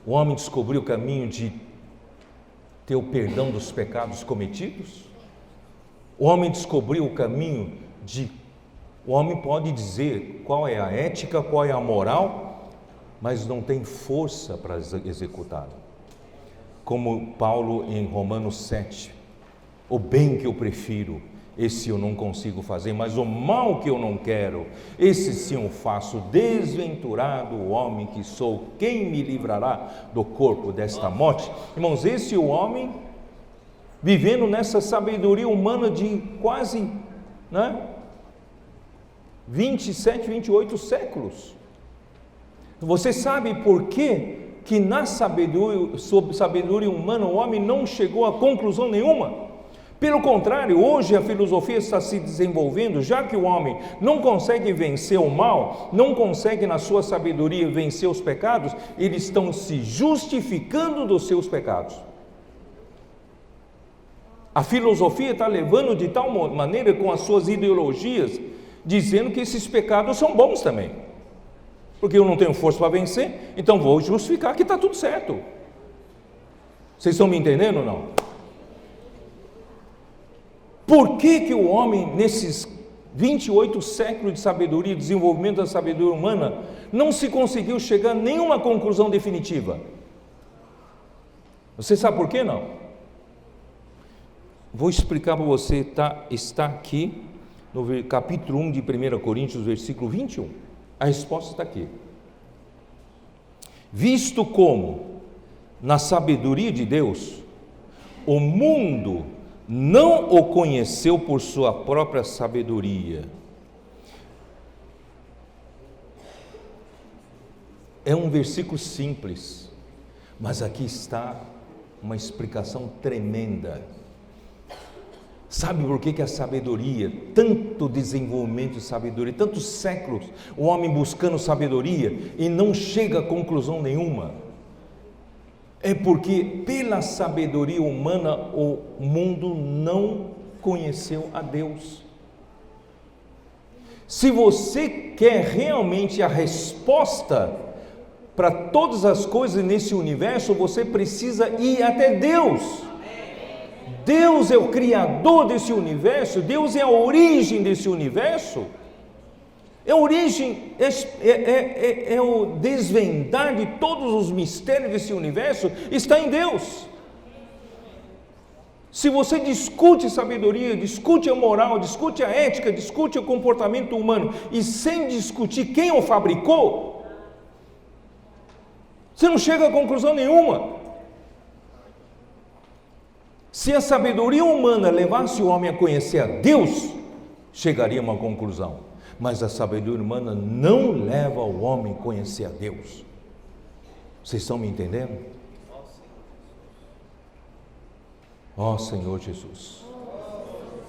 O homem descobriu o caminho de ter o perdão dos pecados cometidos? O homem descobriu o caminho de... O homem pode dizer qual é a ética, qual é a moral, mas não tem força para executá-lo. Como Paulo em Romanos 7, o bem que eu prefiro, esse eu não consigo fazer, mas o mal que eu não quero, esse sim eu faço. Desventurado o homem que sou, quem me livrará do corpo desta morte? Irmãos, esse é o homem vivendo nessa sabedoria humana de quase 27, 28 séculos. Você sabe por quê que na sabedoria humana o homem não chegou a conclusão nenhuma? Pelo contrário, hoje a filosofia está se desenvolvendo, já que o homem não consegue vencer o mal, não consegue na sua sabedoria vencer os pecados, eles estão se justificando dos seus pecados. A filosofia está levando de tal maneira com as suas ideologias, dizendo que esses pecados são bons também, porque eu não tenho força para vencer, então vou justificar que está tudo certo. Vocês estão me entendendo ou não? Por que o homem, nesses 28 séculos de sabedoria, desenvolvimento da sabedoria humana, não se conseguiu chegar a nenhuma conclusão definitiva? Você sabe por que não? Vou explicar para você, está aqui no capítulo 1 de 1 Coríntios, versículo 21. A resposta está aqui. Visto como, na sabedoria de Deus, o mundo não o conheceu por sua própria sabedoria. É um versículo simples, mas aqui está uma explicação tremenda. Sabe por que a sabedoria, tanto desenvolvimento de sabedoria, tantos séculos, o homem buscando sabedoria e não chega a conclusão nenhuma? É porque pela sabedoria humana o mundo não conheceu a Deus. Se você quer realmente a resposta para todas as coisas nesse universo, você precisa ir até Deus. Deus é o criador desse universo, Deus é a origem desse universo. É a origem, é o desvendar de todos os mistérios desse universo, está em Deus. Se você discute sabedoria, discute a moral, discute a ética, discute o comportamento humano, e sem discutir quem o fabricou, você não chega a conclusão nenhuma. Se a sabedoria humana levasse o homem a conhecer a Deus, chegaria a uma conclusão. Mas a sabedoria humana não leva o homem a conhecer a Deus. Vocês estão me entendendo? Ó Senhor Jesus.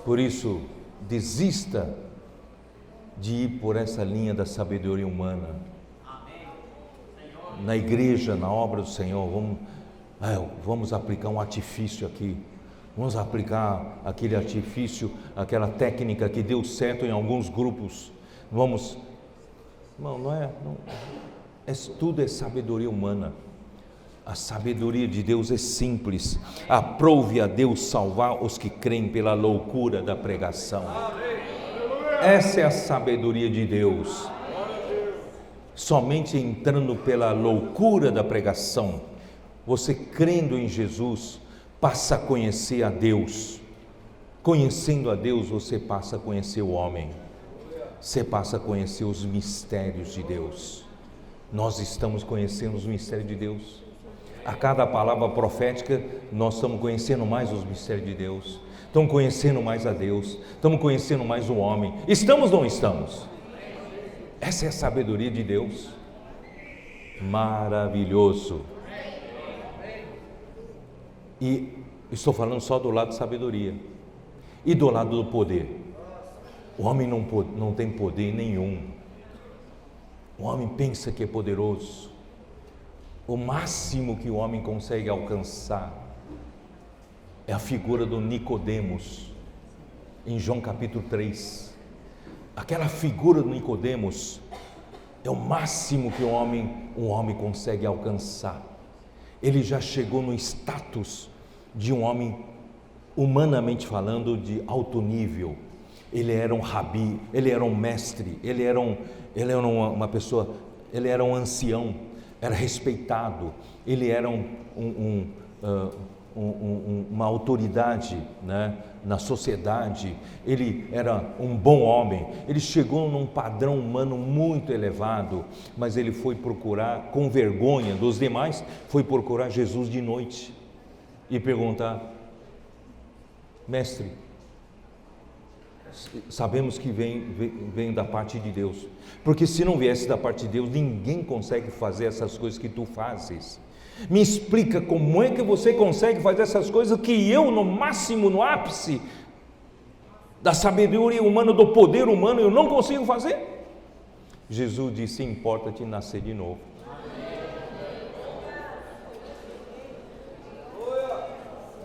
Por isso, desista de ir por essa linha da sabedoria humana. Na igreja, na obra do Senhor, vamos aplicar um artifício aqui. Vamos aplicar aquele artifício, aquela técnica que deu certo em alguns grupos. Tudo é sabedoria humana. A sabedoria de Deus é simples. Aprove a Deus salvar os que creem pela loucura da pregação. Essa é a sabedoria de Deus. Somente entrando pela loucura da pregação, você crendo em Jesus, passa a conhecer a Deus. Conhecendo a Deus, você passa a conhecer o homem. Você passa a conhecer os mistérios de Deus. Nós estamos conhecendo os mistérios de Deus. A cada palavra profética, nós estamos conhecendo mais os mistérios de Deus. Estamos conhecendo mais a Deus. Estamos conhecendo mais o homem. Estamos ou não estamos? Essa é a sabedoria de Deus. Maravilhoso. E estou falando só do lado de sabedoria. E do lado do poder. O homem não tem poder nenhum. O homem pensa que é poderoso. O máximo que o homem consegue alcançar é a figura do Nicodemos, em João capítulo 3. Aquela figura do Nicodemos é o máximo que o homem consegue alcançar. Ele já chegou no status de um homem, humanamente falando, de alto nível. Ele era um rabi, ele era um mestre, ele era uma pessoa, ele era um ancião. era respeitado, ele era uma autoridade, né, na sociedade, ele era um bom homem, ele chegou num padrão humano muito elevado, mas ele foi procurar, com vergonha dos demais, foi procurar Jesus de noite e perguntar: mestre, sabemos que vem da parte de Deus, porque se não viesse da parte de Deus, ninguém consegue fazer essas coisas que tu fazes. Me explica como é que você consegue fazer essas coisas que eu, no máximo, no ápice da sabedoria humana, do poder humano, eu não consigo fazer? Jesus disse: importa-te nascer de novo.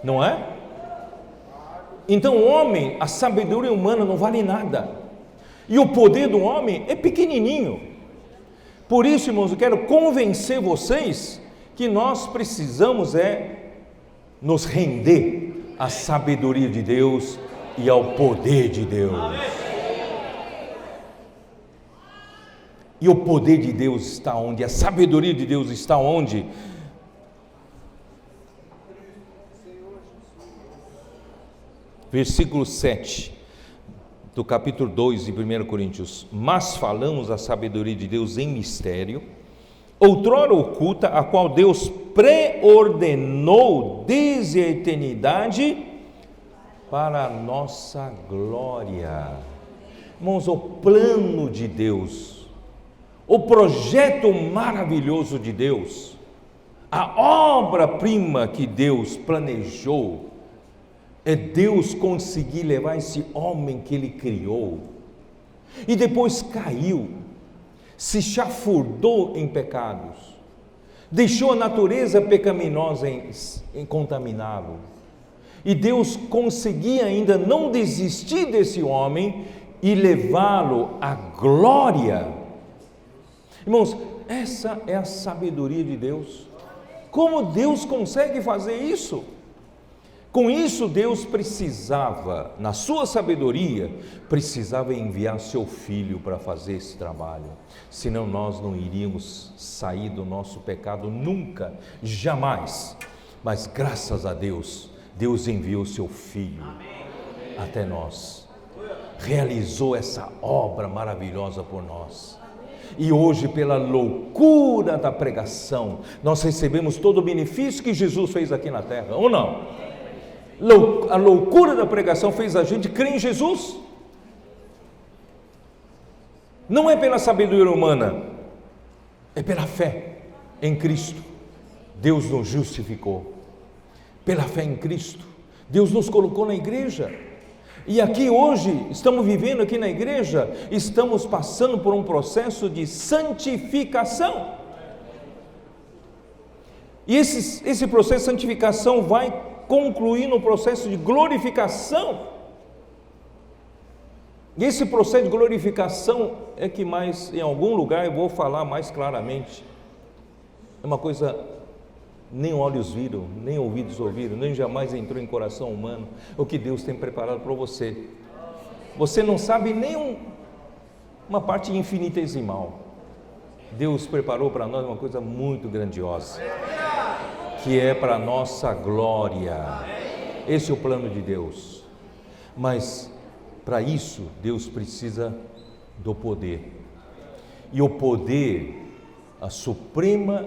Não é? Então o homem, a sabedoria humana não vale nada, e o poder do homem é pequenininho. Por isso, irmãos, eu quero convencer vocês que nós precisamos nos render à sabedoria de Deus e ao poder de Deus. E o poder de Deus está onde? A sabedoria de Deus está onde? Versículo 7 do capítulo 2 de 1 Coríntios: mas falamos a sabedoria de Deus em mistério, outrora oculta, a qual Deus preordenou desde a eternidade para a nossa glória. Irmãos, o plano de Deus, o projeto maravilhoso de Deus, a obra-prima que Deus planejou, é Deus conseguir levar esse homem que Ele criou, e depois caiu, se chafurdou em pecados, deixou a natureza pecaminosa incontaminável, e Deus conseguia ainda não desistir desse homem e levá-lo à glória. Irmãos, essa é a sabedoria de Deus. Como Deus consegue fazer isso? Com isso, Deus precisava, na sua sabedoria, precisava enviar seu filho para fazer esse trabalho, senão nós não iríamos sair do nosso pecado nunca, jamais. Mas graças a Deus, Deus enviou seu filho até nós, realizou essa obra maravilhosa por nós. E hoje, pela loucura da pregação, nós recebemos todo o benefício que Jesus fez aqui na terra, ou não? A loucura da pregação fez a gente crer em Jesus. Não é pela sabedoria humana, é pela fé em Cristo. Deus nos justificou. Pela fé em Cristo, Deus nos colocou na igreja. E aqui hoje, estamos vivendo aqui na igreja, estamos passando por um processo de santificação. E esse processo de santificação vai concluir no processo de glorificação. E esse processo de glorificação é que mais, em algum lugar eu vou falar mais claramente, é uma coisa nem olhos viram, nem ouvidos ouviram, nem jamais entrou em coração humano, o que Deus tem preparado para você. Você não sabe nem uma parte infinitesimal. Deus preparou para nós uma coisa muito grandiosa, que é para a nossa glória. Esse é o plano de Deus. Mas para isso Deus precisa do poder. E o poder, a suprema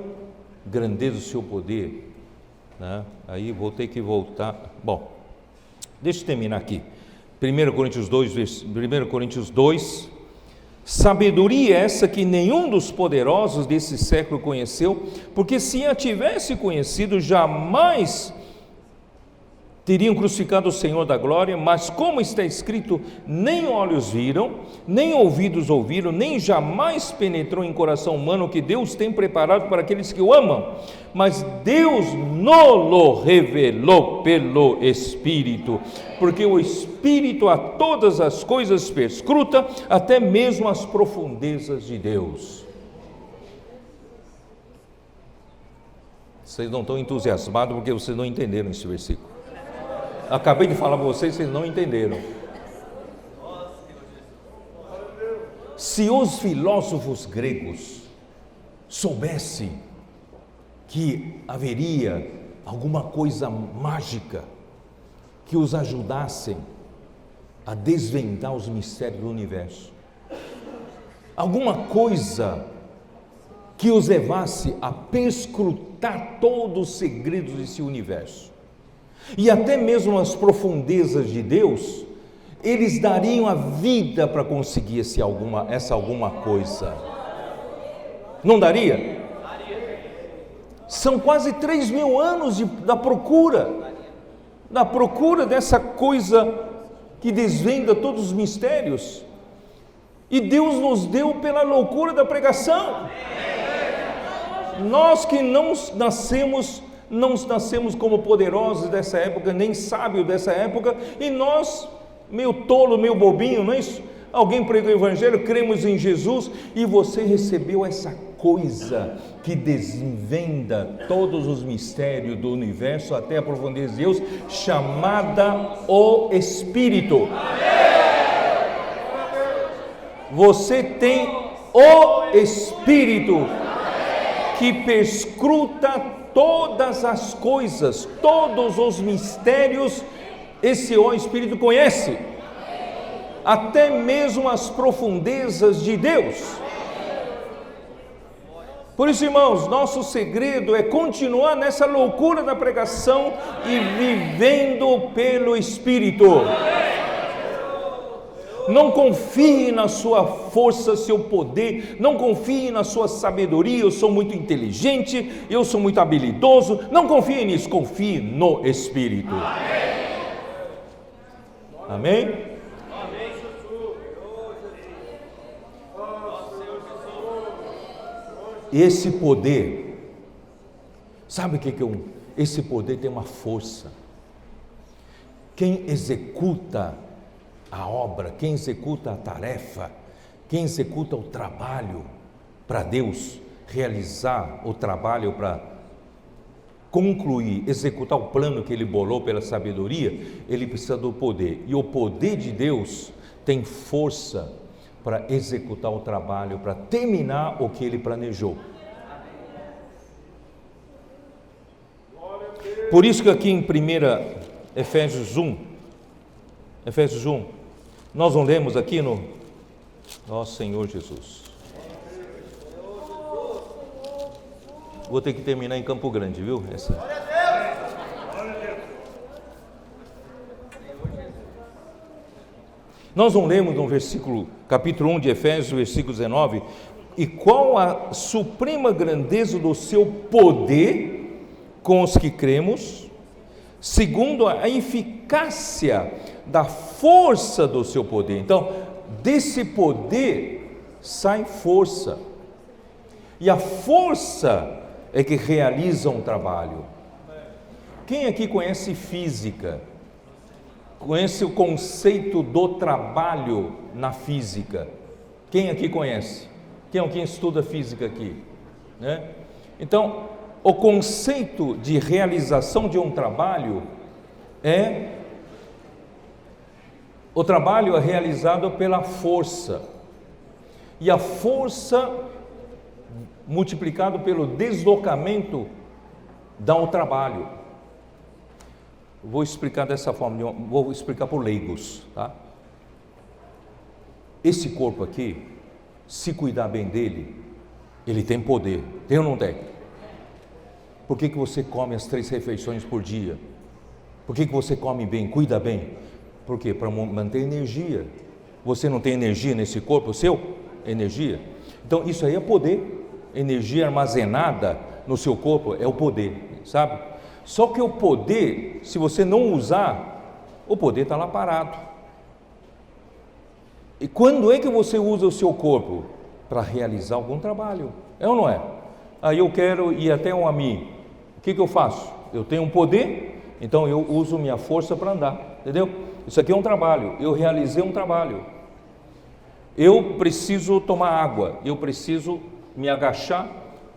grandeza do seu poder, né? Aí vou ter que voltar. Bom, deixa eu terminar aqui. 1 Coríntios 2, sabedoria essa que nenhum dos poderosos desse século conheceu, porque se a tivesse conhecido, jamais teriam crucificado o Senhor da glória, mas como está escrito, nem olhos viram, nem ouvidos ouviram, nem jamais penetrou em coração humano o que Deus tem preparado para aqueles que o amam, mas Deus nos revelou pelo Espírito, porque o Espírito a todas as coisas perscruta, até mesmo as profundezas de Deus. Vocês não estão entusiasmados porque vocês não entenderam esse versículo. Acabei de falar para vocês não entenderam. Se os filósofos gregos soubessem que haveria alguma coisa mágica que os ajudassem a desvendar os mistérios do universo, alguma coisa que os levasse a perscrutar todos os segredos desse universo, e até mesmo as profundezas de Deus. Eles dariam a vida para conseguir essa alguma coisa. Não daria? São quase 3.000 anos da procura dessa coisa que desvenda todos os mistérios. E Deus nos deu pela loucura da pregação. Nós que não nascemos como poderosos dessa época, nem sábios dessa época, e nós, meio tolo, meio bobinho, não é isso? Alguém pregou o evangelho, cremos em Jesus, e você recebeu essa coisa que desvenda todos os mistérios do universo até a profundeza de Deus, chamada o Espírito. Você tem o Espírito que perscruta todas as coisas, todos os mistérios. Esse o Espírito conhece até mesmo as profundezas de Deus. Por isso, irmãos, nosso segredo é continuar nessa loucura da pregação e vivendo pelo Espírito. Não confie na sua força, seu poder, não confie na sua sabedoria. Eu sou muito inteligente, eu sou muito habilidoso. Não confie nisso, confie no Espírito. Amém? Amém? Esse poder, sabe o que é esse poder tem uma força. Quem executa a obra, quem executa a tarefa, quem executa o trabalho para Deus, realizar o trabalho para concluir, executar o plano que ele bolou pela sabedoria, ele precisa do poder. E o poder de Deus tem força para executar o trabalho, para terminar o que ele planejou. Por isso que aqui em 1 Efésios 1, nós não lemos aqui no nosso Senhor Jesus. Vou ter que terminar em Campo Grande, viu? Nós não lemos no capítulo 1 de Efésios, versículo 19, e qual a suprema grandeza do seu poder com os que cremos, segundo a eficácia da força do seu poder. Então, desse poder sai força, e a força é que realiza um trabalho. Quem aqui conhece física? Conhece o conceito do trabalho na física? Quem aqui conhece? Quem estuda física aqui? Né? Então, o conceito de realização de um trabalho o trabalho é realizado pela força, e a força multiplicado pelo deslocamento dá o trabalho. Vou explicar dessa forma, vou explicar por leigos, tá? Esse corpo aqui, se cuidar bem dele, ele tem poder, tem ou não tem? Por que você come as 3 refeições por dia? Por que você come bem, cuida bem? Por quê? Para manter energia. Você não tem energia nesse corpo seu? Energia? Então isso aí é poder. Energia armazenada no seu corpo é o poder, sabe? Só que o poder, se você não usar, o poder está lá parado. E quando é que você usa o seu corpo? Para realizar algum trabalho, é ou não é? Aí eu quero ir até um amigo, o que eu faço? Eu tenho um poder, então eu uso minha força para andar, entendeu? Isso aqui é um trabalho, eu realizei um trabalho. Eu preciso tomar água, eu preciso me agachar,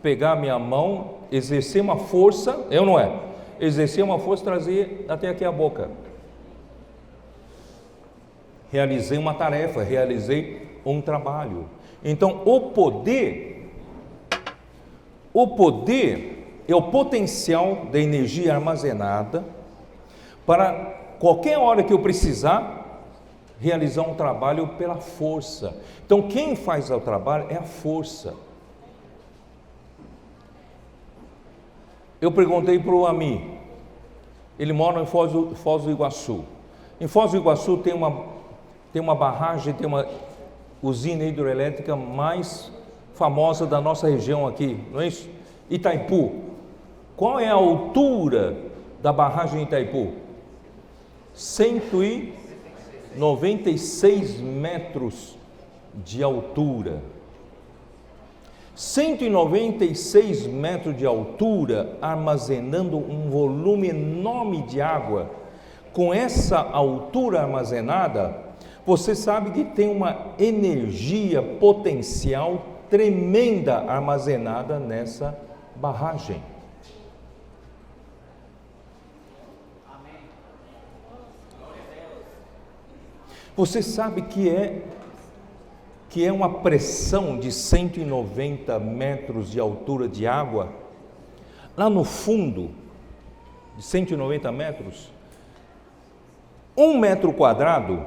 pegar minha mão, exercer uma força, é ou não é? Exercer uma força, trazer até aqui a boca. Realizei uma tarefa, realizei um trabalho. Então o poder é o potencial da energia armazenada para qualquer hora que eu precisar realizar um trabalho pela força. Então quem faz o trabalho é a força. Eu perguntei para o Ami, ele mora em Foz do Iguaçu. Em Foz do Iguaçu tem uma barragem, tem uma usina hidrelétrica mais famosa da nossa região aqui, não é isso? Itaipu. Qual é a altura da barragem Itaipu? 196 metros de altura. 196 metros de altura, armazenando um volume enorme de água. Com essa altura armazenada, você sabe que tem uma energia potencial tremenda armazenada nessa barragem. Você sabe que é uma pressão de 190 metros de altura de água, lá no fundo, de 190 metros, 1 metro quadrado,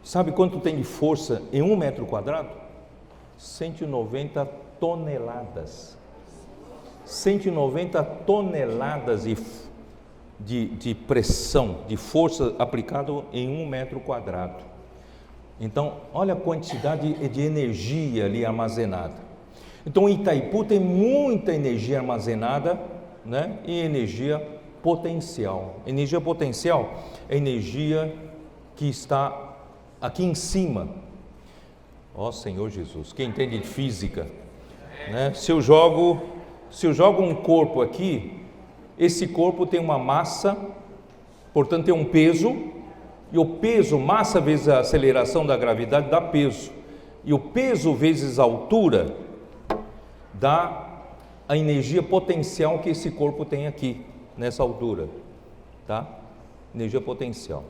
sabe quanto tem de força em 1 metro quadrado? 190 toneladas. 190 toneladas de pressão, de força aplicado em 1 metro quadrado. Então, olha a quantidade de energia ali armazenada. Então, Itaipu tem muita energia armazenada, né? E energia potencial. Energia potencial é energia que está aqui em cima. Ó Senhor Jesus, quem entende de física, né? Se eu jogo um corpo aqui, esse corpo tem uma massa, portanto tem um peso, e o peso, massa vezes a aceleração da gravidade dá peso, e o peso vezes a altura dá a energia potencial que esse corpo tem aqui, nessa altura, tá? Energia potencial.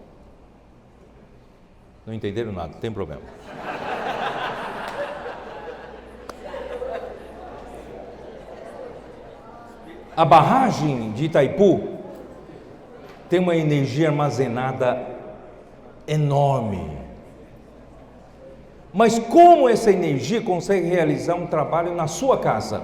Não entenderam nada, não tem problema. A barragem de Itaipu tem uma energia armazenada enorme. Mas como essa energia consegue realizar um trabalho na sua casa?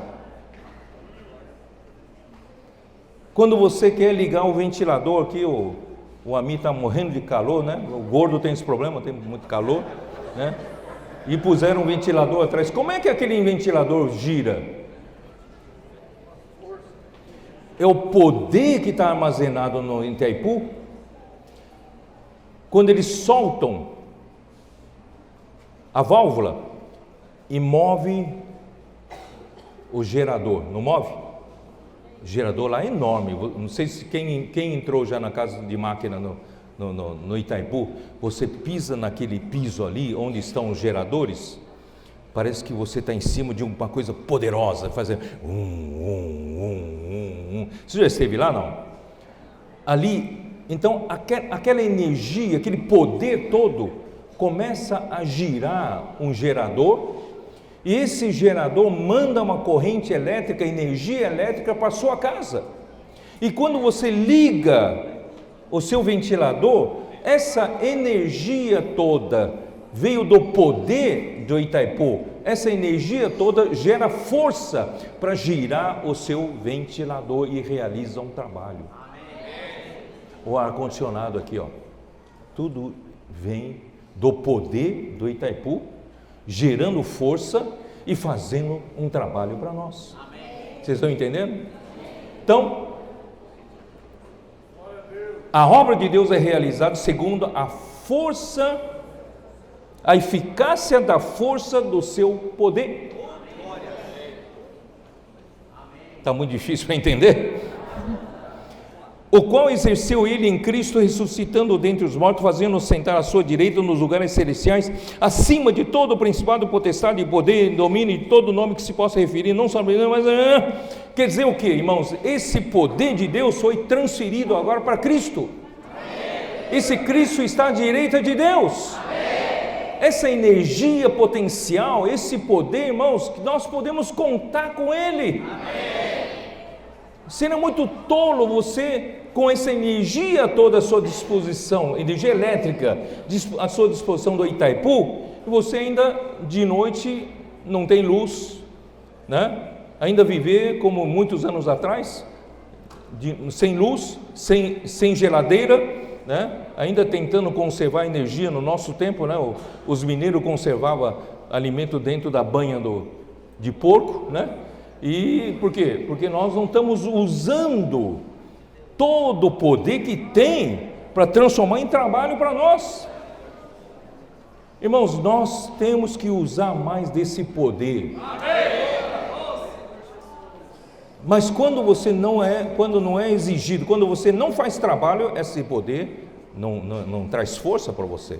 Quando você quer ligar o ventilador aqui, o Ami está morrendo de calor, né? O gordo tem esse problema, tem muito calor, né? E puseram um ventilador atrás. Como é que aquele ventilador gira? É o poder que está armazenado no Itaipu. Quando eles soltam a válvula e move o gerador, não move? O gerador lá é enorme. Não sei se quem entrou já na casa de máquina no Itaipu, você pisa naquele piso ali onde estão os geradores, parece que você está em cima de uma coisa poderosa, fazendo Você já esteve lá, não? Ali, então, aquela energia, aquele poder todo, começa a girar um gerador, e esse gerador manda uma corrente elétrica, energia elétrica para a sua casa. E quando você liga o seu ventilador, essa energia toda veio do poder do Itaipu. Essa energia toda gera força para girar o seu ventilador e realiza um trabalho. O ar-condicionado aqui, ó, tudo vem do poder do Itaipu, gerando força e fazendo um trabalho para nós. Vocês estão entendendo? Então, a obra de Deus é realizada segundo a força, a eficácia da força do seu poder. Está muito difícil para entender? O qual exerceu ele em Cristo, ressuscitando dentre os mortos, fazendo-nos sentar à sua direita nos lugares celestiais, acima de todo o principado, potestade, poder, domínio, de todo nome que se possa referir, não só mas quer dizer o que, irmãos? Esse poder de Deus foi transferido agora para Cristo. Esse Cristo está à direita de Deus. Essa energia potencial, esse poder, irmãos, que nós podemos contar com Ele. Será muito tolo você, com essa energia toda à sua disposição, energia elétrica à sua disposição do Itaipu, e você ainda de noite não tem luz, né? Ainda viver como muitos anos atrás, sem luz, sem geladeira, né? Ainda tentando conservar energia. No nosso tempo, né? Os mineiros conservavam alimento dentro da banha de porco, né? E por quê? Porque nós não estamos usando todo o poder que tem para transformar em trabalho para nós. Irmãos, nós temos que usar mais desse poder. Mas quando não é exigido, quando você não faz trabalho, esse poder não traz força para você.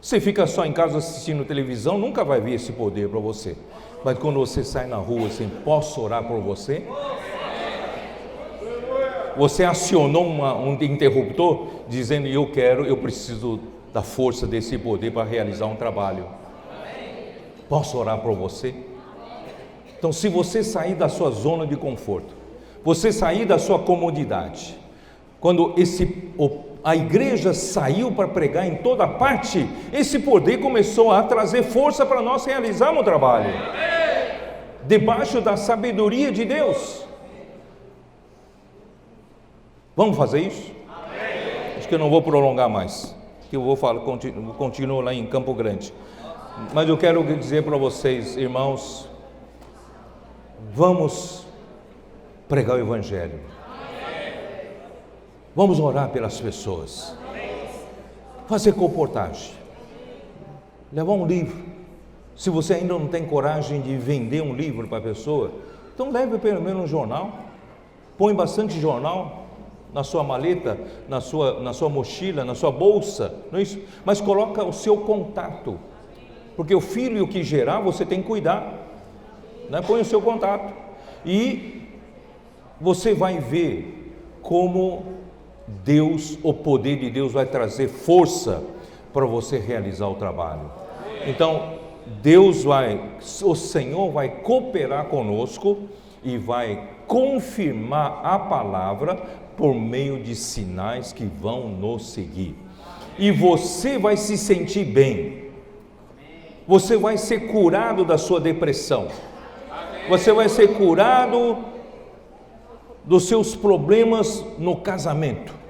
Você fica só em casa assistindo televisão, nunca vai ver esse poder para você. Mas quando você sai na rua, assim, posso orar por você? Você acionou um interruptor dizendo: eu preciso da força desse poder para realizar um trabalho. Posso orar por você? Então, se você sair da sua zona de conforto, você sair da sua comodidade, quando a igreja saiu para pregar em toda parte, esse poder começou a trazer força para nós realizarmos o trabalho, debaixo da sabedoria de Deus. Vamos fazer isso? Acho que eu não vou prolongar mais, que eu vou falar, continuo lá em Campo Grande, mas eu quero dizer para vocês, irmãos, vamos pregar o Evangelho, vamos orar pelas pessoas, fazer comportagem, levar um livro. Se você ainda não tem coragem de vender um livro para a pessoa, então leve pelo menos um jornal, põe bastante jornal na sua maleta, na sua mochila, na sua bolsa, não é isso? Mas coloca o seu contato, porque o filho que gerar você tem que cuidar, né? Põe o seu contato e você vai ver como o poder de Deus vai trazer força para você realizar o trabalho. Então, o Senhor vai cooperar conosco e vai confirmar a palavra por meio de sinais que vão nos seguir. E você vai se sentir bem. Você vai ser curado da sua depressão. Você vai ser curado dos seus problemas no casamento.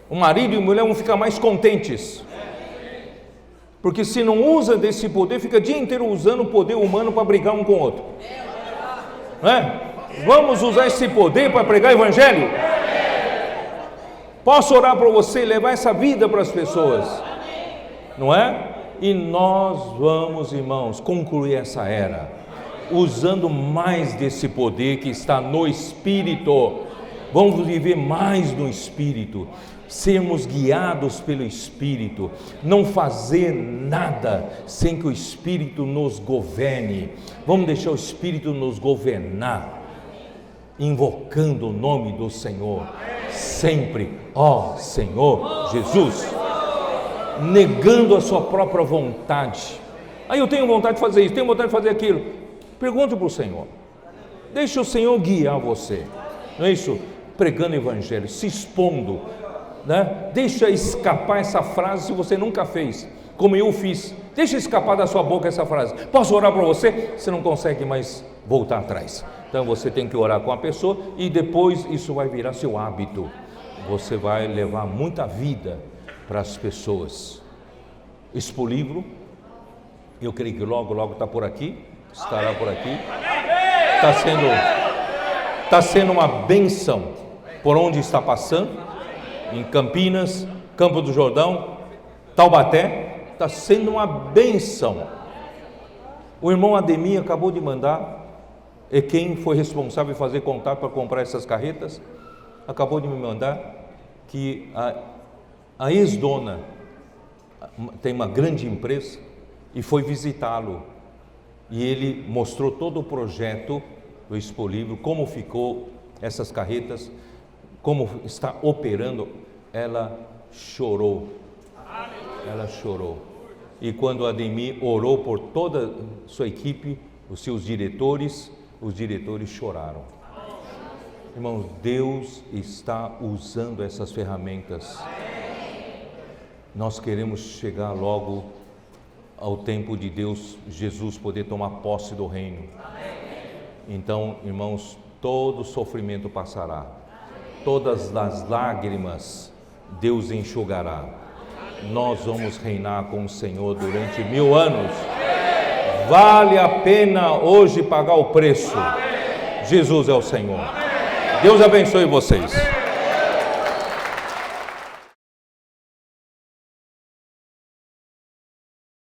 O marido e a mulher vão ficar mais contentes, porque se não usa desse poder, fica o dia inteiro usando o poder humano para brigar um com o outro, não é? Vamos usar esse poder para pregar o Evangelho? Posso orar por você e levar essa vida para as pessoas, não é? E nós vamos, irmãos, concluir essa era usando mais desse poder que está no Espírito. Vamos viver mais no Espírito, sermos guiados pelo Espírito, não fazer nada sem que o Espírito nos governe. Vamos deixar o Espírito nos governar, invocando o nome do Senhor sempre, ó Senhor Jesus, negando a sua própria vontade. Aí eu tenho vontade de fazer isso, tenho vontade de fazer aquilo. Pergunte para o Senhor, deixa o Senhor guiar você, não é isso? Pregando o Evangelho, se expondo, né? Deixa escapar essa frase se você nunca fez, como eu fiz. Deixa escapar da sua boca essa frase. Posso orar para você? Você não consegue mais voltar atrás. Então você tem que orar com a pessoa e depois isso vai virar seu hábito. Você vai levar muita vida para as pessoas. Expo Livro, eu creio que logo está por aqui, estará por aqui. Está sendo uma bênção por onde está passando, em Campinas, Campo do Jordão, Taubaté, está sendo uma bênção. O irmão Ademir acabou de mandar, e quem foi responsável em fazer contato para comprar essas carretas, acabou de me mandar que a ex-dona tem uma grande empresa e foi visitá-lo, e ele mostrou todo o projeto do Expo Livro, como ficou essas carretas, como está operando. Ela chorou, e quando Ademir orou por toda a sua equipe, os seus diretores, os diretores choraram. Irmãos, Deus está usando essas ferramentas. Nós queremos chegar logo ao tempo de Deus, Jesus poder tomar posse do reino. Então, irmãos, todo sofrimento passará, todas as lágrimas Deus enxugará. Nós vamos reinar com o Senhor durante 1000 anos. Vale a pena hoje pagar o preço. Jesus é o Senhor. Deus abençoe vocês.